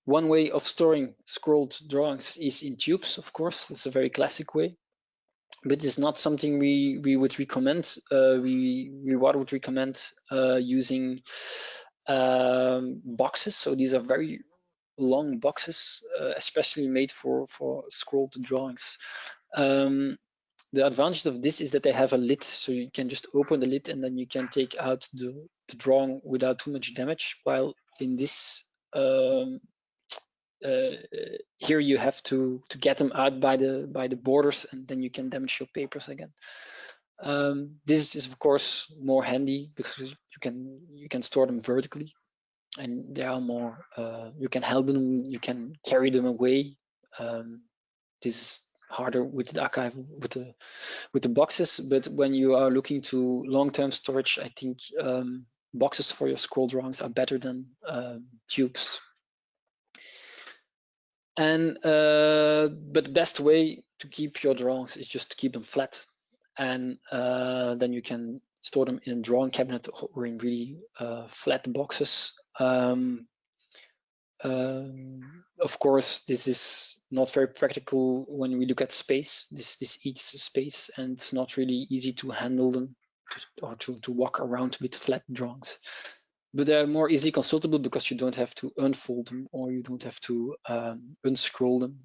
One way of storing scrolled drawings is in tubes, of course. It's a very classic way, but it's not something we would recommend. We rather would recommend using boxes. So these are very long boxes, especially made for scrolled drawings. The advantage of this is that they have a lid, so you can just open the lid and then you can take out the drawing without too much damage. While in this here you have to get them out by the borders, and then you can damage your papers again. This is of course more handy because you can store them vertically, and they are more. You can hold them, you can carry them away. This is harder with the archive with the boxes, but when you are looking to long-term storage, I think boxes for your scroll drawings are better than tubes. And but the best way to keep your drawings is just to keep them flat, and then you can store them in a drawing cabinet or in really flat boxes. Of course, this is not very practical when we look at space. This eats space, and it's not really easy to handle them or to walk around with flat drawings. But they're more easily consultable because you don't have to unfold them or you don't have to unscroll them.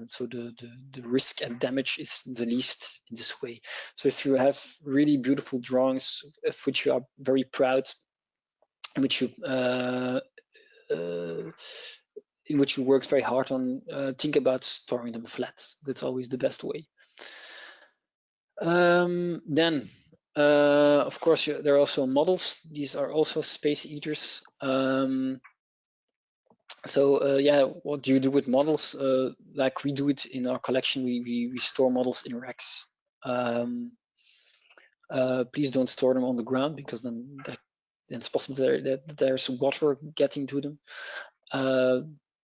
So the risk and damage is the least in this way. So if you have really beautiful drawings of which you are very proud, which you in which you worked very hard on, think about storing them flat. That's always the best way. Then, of course, there are also models. These are also space eaters. Yeah, what do you do with models? Like we do it in our collection, we store models in racks. Please don't store them on the ground because then it's possible that there's water getting to them.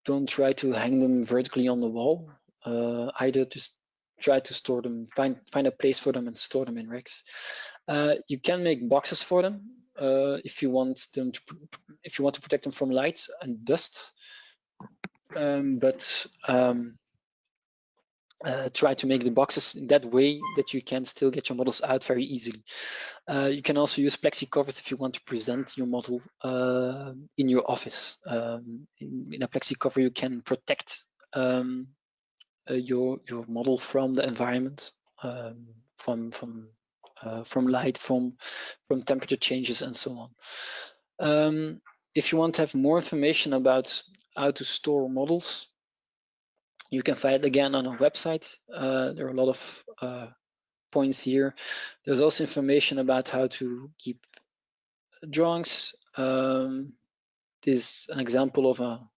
Don't try to hang them vertically on the wall. Either just try to store them, find a place for them and store them in racks. You can make boxes for them if you want to protect them from light and dust. Try to make the boxes in that way that you can still get your models out very easily. You can also use plexi covers if you want to present your model in your office. In a plexi cover, you can protect your model from the environment, from light, from temperature changes, and so on. If you want to have more information about how to store models, you can find it again on our website. There are a lot of points here. There's also information about how to keep drawings. This is an example of a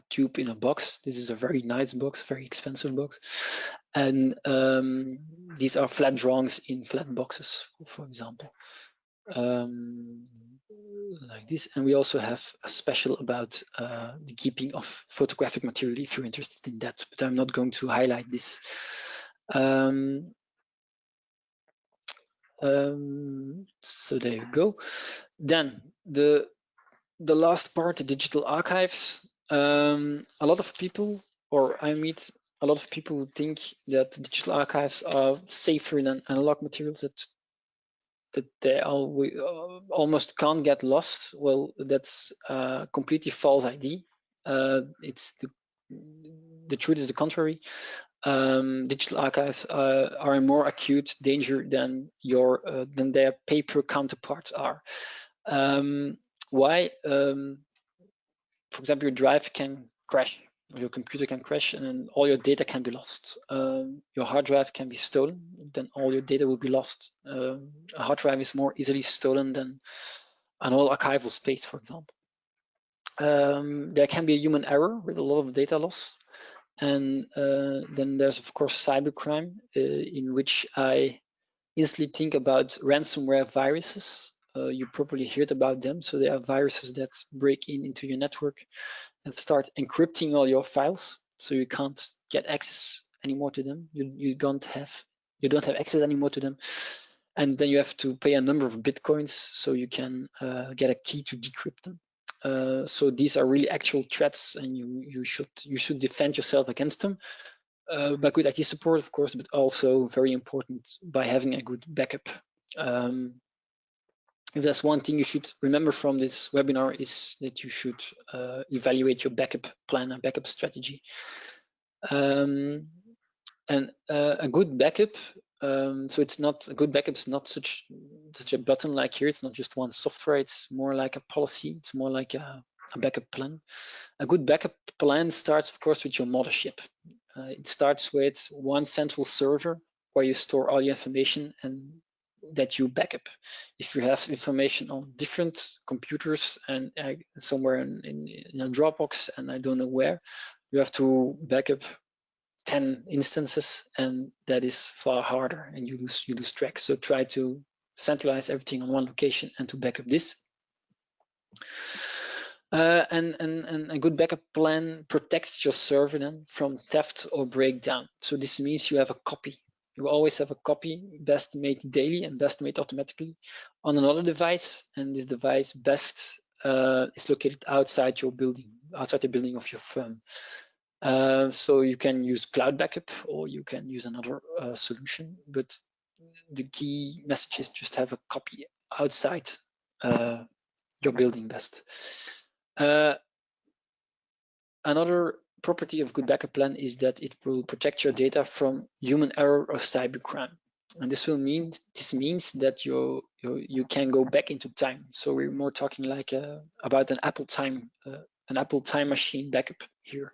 tube in a box. This is a very nice box, very expensive box. And these are flat drawings in flat boxes, for example. Like this. And we also have a special about the keeping of photographic material if you're interested in that, but I'm not going to highlight this. So there you go. Then the last part, the digital archives. A lot of people, or I meet a lot of people who think that digital archives are safer than analog materials, that they almost can't get lost. Well, that's a completely false idea. It's the truth is the contrary. Digital archives are in more acute danger than their paper counterparts are. Why? For example, your drive can crash, or your computer can crash, and then all your data can be lost. Your hard drive can be stolen, then all your data will be lost. A hard drive is more easily stolen than an whole archival space, for example. There can be a human error with a lot of data loss. And then there's, of course, cybercrime, in which I instantly think about ransomware viruses. You probably heard about them. So they are viruses that break into your network and start encrypting all your files, so you can't get access anymore to them. You don't have access anymore to them, and then you have to pay a number of bitcoins so you can get a key to decrypt them. So these are really actual threats, and you should defend yourself against them by good IT support, of course, but also very important by having a good backup. if there's one thing you should remember from this webinar, is that you should evaluate your backup plan and backup strategy. And a good backup, so it's not, a good backup is not such a button like here. It's not just one software. It's more like a policy. It's more like a backup plan. A good backup plan starts, of course, with your mothership. It starts with one central server where you store all your information and that you backup. If you have information on different computers and somewhere in a Dropbox and I don't know where, you have to backup 10 instances, and that is far harder, and you lose track. So try to centralize everything on one location and to backup this. And a good backup plan protects your server then from theft or breakdown. So this means you have a copy. You always have a copy, best made daily and best made automatically on another device. And this device best is located outside your building, outside the building of your firm. So you can use cloud backup or you can use another solution. But the key message is just have a copy outside your building best. Another property of good backup plan is that it will protect your data from human error or cybercrime, and this means that you can go back into time. So we're more talking like about an Apple time machine backup here.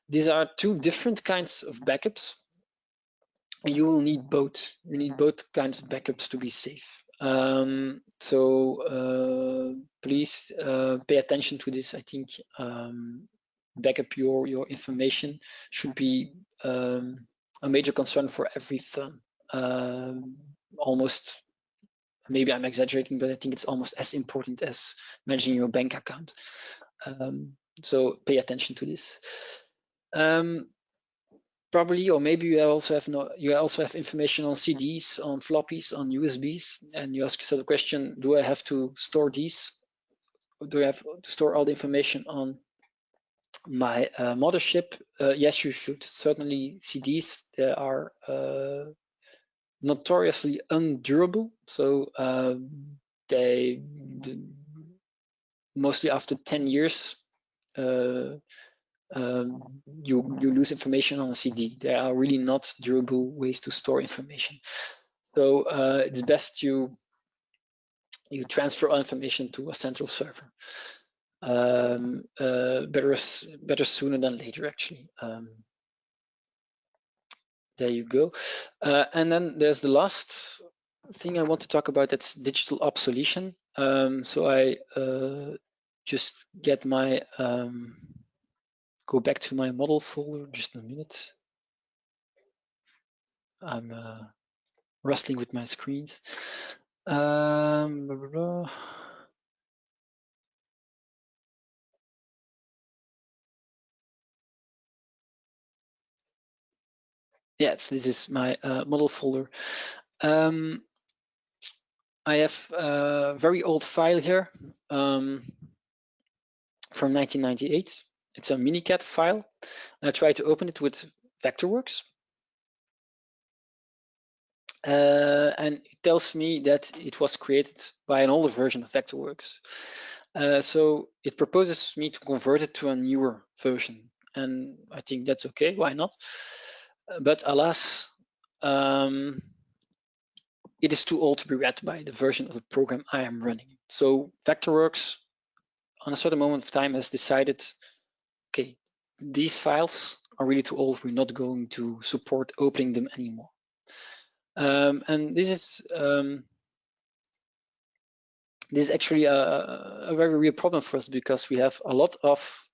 These are two different kinds of backups. You will need both. You need both kinds of backups to be safe. Please pay attention to this. I think backup your information should be a major concern for every firm. Almost, maybe I'm exaggerating, but I think it's almost as important as managing your bank account. So pay attention to this. Probably, or maybe you also have information on CDs, on floppies, on USBs, and you ask yourself the question: do I have to store these? Or do I have to store all the information on my mothership? Yes, you should. Certainly, CDs, they are notoriously undurable. So they mostly after 10 years. You lose information on a CD. There are really not durable ways to store information. So it's best you transfer all information to a central server. Better sooner than later, actually. There you go. And then there's the last thing I want to talk about. That's digital obsolescence. So I just get my go back to my model folder, just a minute. I'm wrestling with my screens. Blah, blah, blah. Yes, this is my model folder. I have a very old file here from 1998. It's a Minicat file. And I try to open it with Vectorworks. And it tells me that it was created by an older version of Vectorworks. So it proposes me to convert it to a newer version. And I think that's okay, why not? But alas, it is too old to be read by the version of the program I am running. So Vectorworks, on a certain moment of time, has decided, okay, these files are really too old. We're not going to support opening them anymore. And this is actually a very real problem for us, because we have a lot of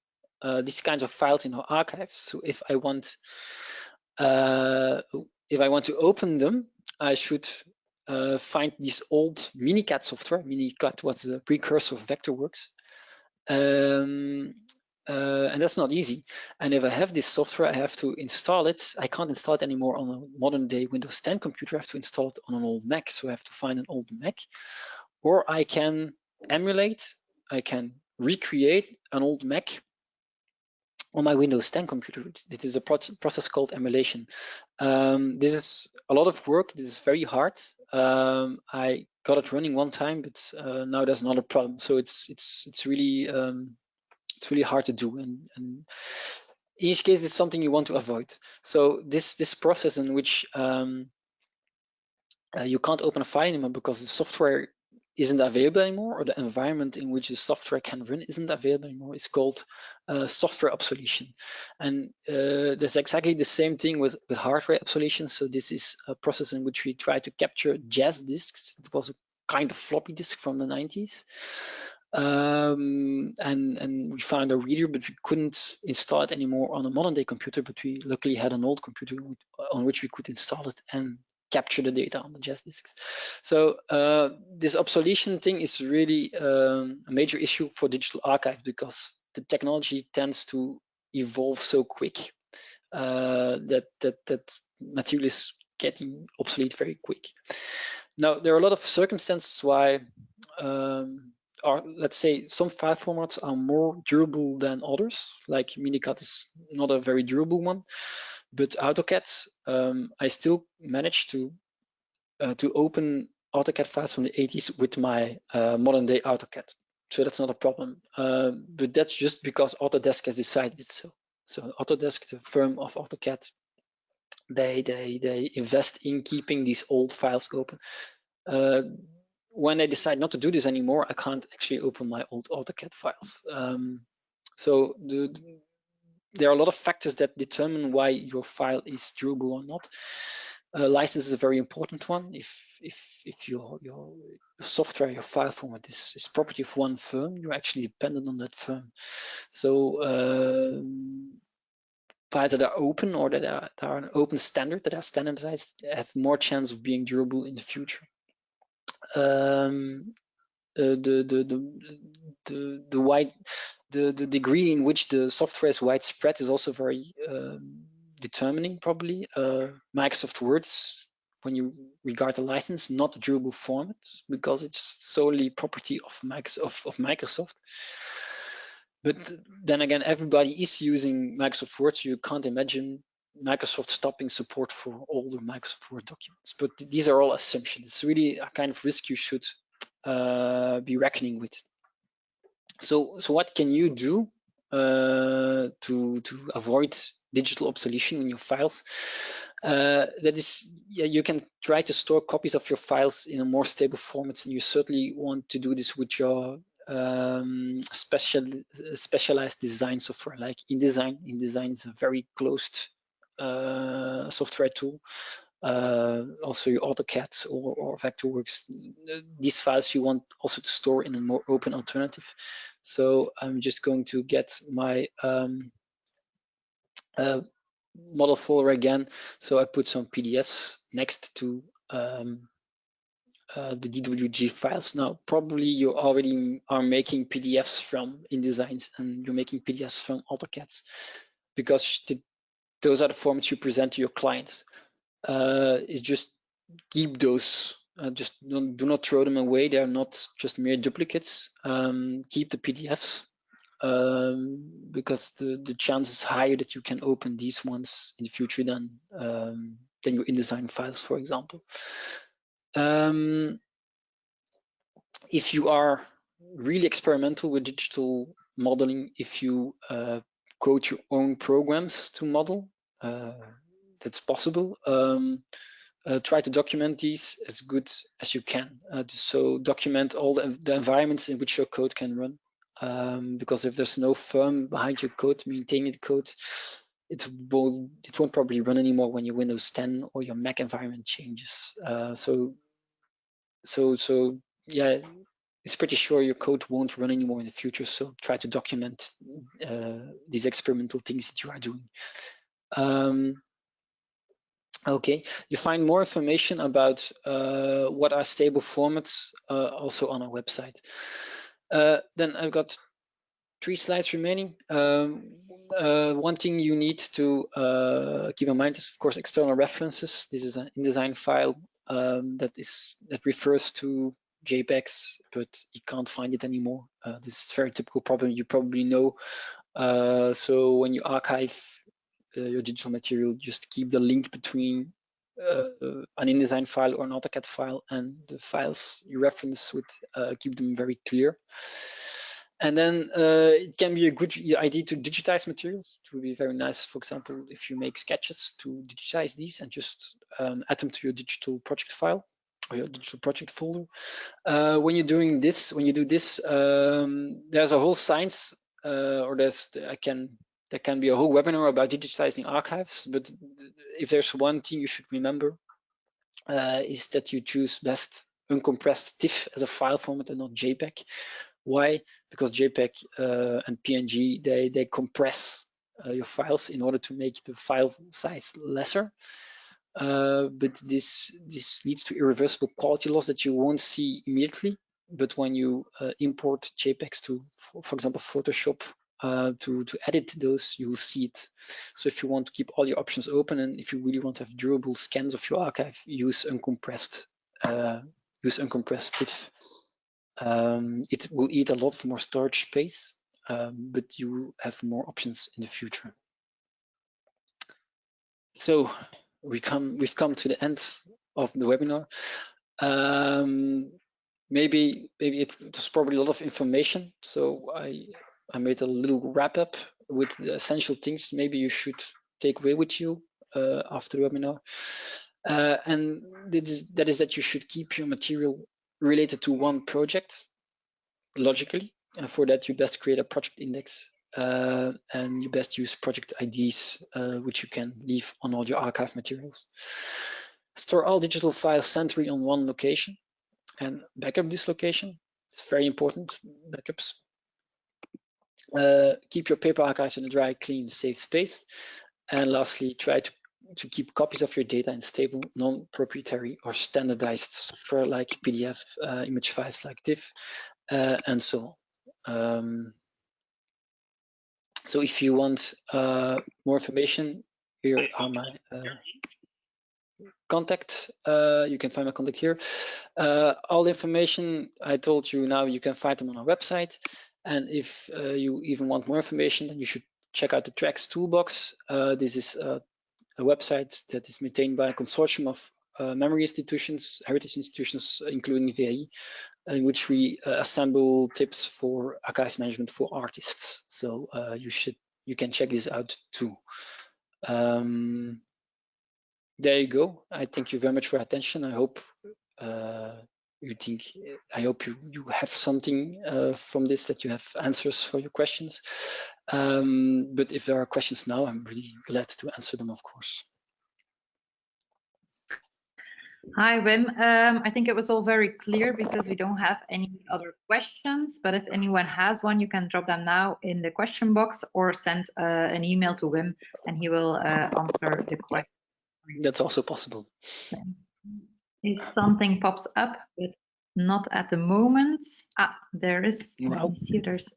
these kinds of files in our archives. So if I want to open them, I should find this old Minicat software. Minicat was the precursor of Vectorworks. And that's not easy. And if I have this software, I have to install it. I can't install it anymore on a modern day Windows 10 computer. I have to install it on an old Mac. So I have to find an old Mac. Or I can emulate, I can recreate an old Mac on my Windows 10 computer. This is a process called emulation. This is a lot of work. This is very hard. I got it running one time, but now there's another problem. So it's really hard to do, and in each case it's something you want to avoid. So this process in which you can't open a file anymore because the software isn't available anymore, or the environment in which the software can run isn't available anymore. It's called software obsolescence. And there's exactly the same thing with hardware obsolescence. So this is a process in which we try to capture JAS disks. It was a kind of floppy disk from the 90s. And we found a reader, but we couldn't install it anymore on a modern day computer, but we luckily had an old computer on which we could install it and capture the data on the JAS disks. So this obsolescence thing is really a major issue for digital archives because the technology tends to evolve so quick that material is getting obsolete very quick. Now, there are a lot of circumstances why let's say some file formats are more durable than others, like Minicut is not a very durable one. But AutoCAD, I still managed to open AutoCAD files from the 80s with my modern day AutoCAD. So that's not a problem. But that's just because Autodesk has decided it so. So Autodesk, the firm of AutoCAD, they invest in keeping these old files open. When they decide not to do this anymore, I can't actually open my old AutoCAD files. So there are a lot of factors that determine why your file is durable or not. License is a very important one. If your software, your file format is property of one firm, you're actually dependent on that firm. So files that are open or that are an open standard, that are standardized, have more chance of being durable in the future. The degree in which the software is widespread is also very determining, probably. Microsoft Word, when you regard the license, not a durable format because it's solely property of Microsoft. But then again, everybody is using Microsoft Word, so you can't imagine Microsoft stopping support for older Microsoft Word documents. But these are all assumptions. It's really a kind of risk you should be reckoning with. So what can you do to avoid digital obsolescence in your files? That is, you can try to store copies of your files in a more stable format, and you certainly want to do this with your specialized design software like InDesign. InDesign is a very closed software tool. Also your AutoCAD or Vectorworks. These files you want also to store in a more open alternative. So I'm just going to get my model folder again. So I put some PDFs next to the DWG files. Now, probably you already are making PDFs from InDesign and you're making PDFs from AutoCAD because those are the formats you present to your clients. Is just keep those, just do not throw them away. They are not just mere duplicates. Keep the PDFs because the chance is higher that you can open these ones in the future than your InDesign files, for example. If you are really experimental with digital modeling, if you code your own programs to model, that's possible. Try to document these as good as you can. So document all the environments in which your code can run. Because if there's no firm behind your code, maintaining the code, it won't probably run anymore when your Windows 10 or your Mac environment changes. So yeah, it's pretty sure your code won't run anymore in the future. So try to document these experimental things that you are doing. Okay, you find more information about what are stable formats also on our website. Then I've got 3 slides remaining. One thing you need to keep in mind is, of course, external references. This is an InDesign file that refers to JPEGs, but you can't find it anymore. This is a very typical problem. You probably know So when you archive your digital material, just keep the link between an InDesign file or an AutoCAD file and the files you reference with, keep them very clear. And then it can be a good idea to digitize materials. It would be very nice, for example, if you make sketches, to digitize these and just add them to your digital project file or your digital project folder. When you're doing this, when you do this, there's a whole science, or there can be a whole webinar about digitizing archives. But if there's one thing you should remember, is that you choose best uncompressed TIFF as a file format and not JPEG. Why? Because JPEG and PNG, they compress your files in order to make the file size lesser. But this leads to irreversible quality loss that you won't see immediately. But when you import JPEGs to, for example, Photoshop, to edit those, you will see it. So if you want to keep all your options open, and if you really want to have durable scans of your archive, use uncompressed TIFF. It will eat a lot more storage space, but you will have more options in the future. So we've come to the end of the webinar. Maybe it was probably a lot of information, so I made a little wrap up with the essential things maybe you should take away with you after the webinar. And that is that you should keep your material related to one project logically. And for that, you best create a project index, and you best use project IDs, which you can leave on all your archive materials. Store all digital files centrally on one location and backup this location. It's very important, backups. Keep your paper archives in a dry, clean, safe space. And lastly, try to keep copies of your data in stable, non-proprietary or standardized software like PDF, image files like TIFF, and so on. So if you want more information, here are my contacts. You can find my contact here. All the information I told you now, you can find them on our website. And if you even want more information, then you should check out the Tracks Toolbox. This is a website that is maintained by a consortium of memory institutions, heritage institutions, including VAE, in which we assemble tips for archives management for artists. So you can check this out too. There you go. I thank you very much for your attention. I hope you have something from this, that you have answers for your questions. But if there are questions now, I'm really glad to answer them, of course. Hi, Wim. I think it was all very clear because we don't have any other questions, but if anyone has one, you can drop them now in the question box or send an email to Wim and he will answer the question. That's also possible. If something pops up, but not at the moment. There is, Wow. let me see if there's.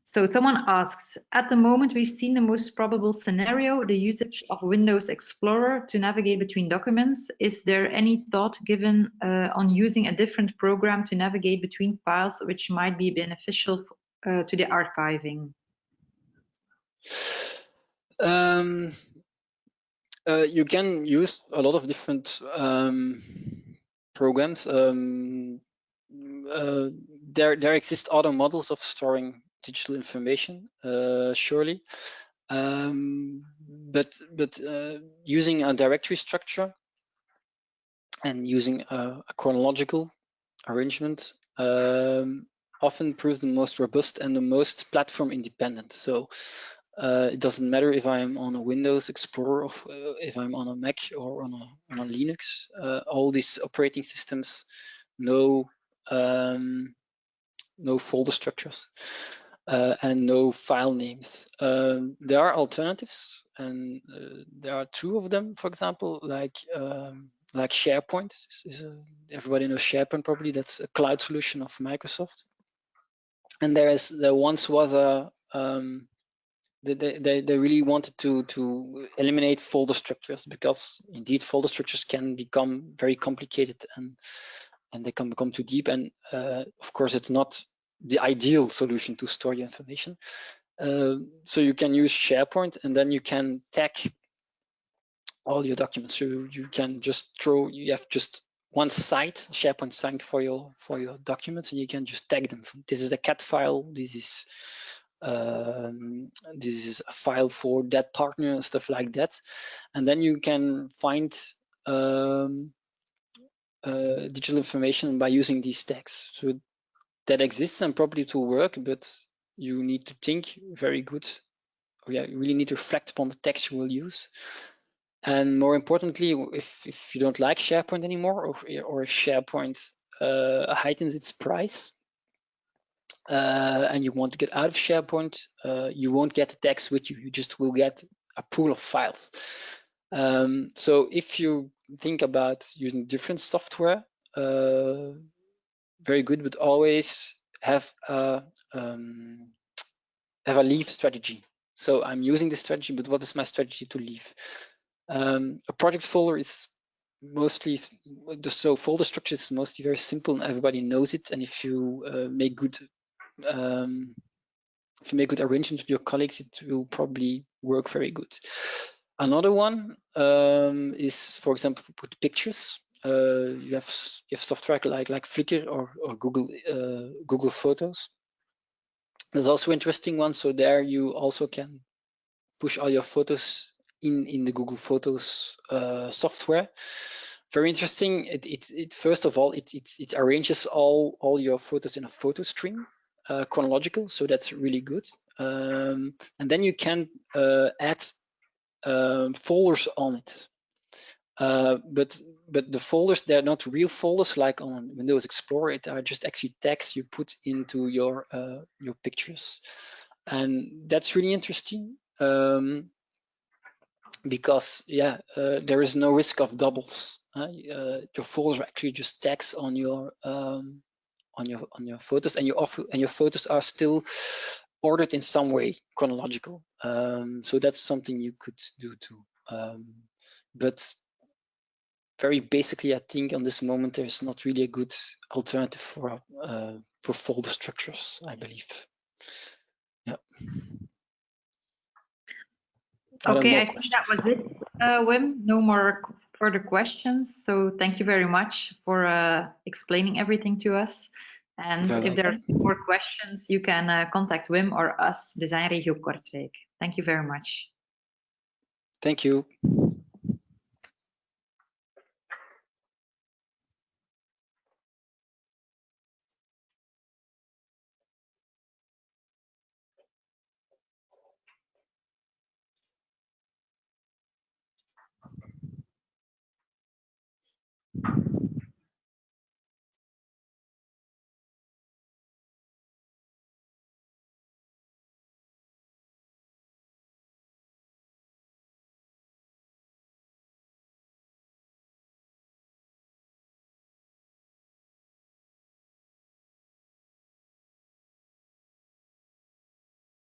So someone asks, at the moment, we've seen the most probable scenario, the usage of Windows Explorer to navigate between documents. Is there any thought given on using a different program to navigate between files, which might be beneficial to the archiving? You can use a lot of different programs. There exist other models of storing digital information, surely, but using a directory structure and using a chronological arrangement often proves the most robust and the most platform independent. So it doesn't matter if I'm on a Windows Explorer or if I'm on a Mac or on a Linux. All these operating systems know no folder structures and no file names. There are alternatives, and there are two of them. For example, like SharePoint. Everybody knows SharePoint probably. That's a cloud solution of Microsoft. And there once was a they really wanted to eliminate folder structures, because indeed folder structures can become very complicated and they can become too deep. And of course, it's not the ideal solution to store your information. So you can use SharePoint, and then you can tag all your documents. So you can just you have just one site, SharePoint site for your documents, and you can just tag them. This is a CAT file. This is a file for that partner and stuff like that. And then you can find digital information by using these tags. So that exists, and probably it will work, but you need to think very good. You really need to reflect upon the text you will use. And more importantly, if you don't like SharePoint anymore, or if SharePoint heightens its price, and you want to get out of SharePoint, you won't get the text with you. You just will get a pool of files. So if you think about using different software, very good, but always have a leave strategy. So I'm using this strategy, but what is my strategy to leave? A project folder is mostly, so folder structure is mostly very simple and everybody knows it. And if you make good arrangements with your colleagues, it will probably work very good. Another one is, for example, put pictures. You have software like Flickr or Google Photos. There's also an interesting one. So there you also can push all your photos in the Google Photos software. Very interesting. It first of all, it arranges all your photos in a photo stream, chronological. So that's really good. And then you can add folders on it. But the folders, they're not real folders like on Windows Explorer. It are just actually tags you put into your pictures, and that's really interesting because there is no risk of doubles. Your folders are actually just tags on your photos, and your photos are still ordered in some way, chronological. So that's something you could do too. But very basically, I think on this moment there's not really a good alternative for folder structures, I believe. Yeah. Okay, I think that was it, Wim. No more further questions. So thank you very much for explaining everything to us. And if there are more questions, you can contact Wim or us, Design Regio Kortrijk. Thank you very much. Thank you.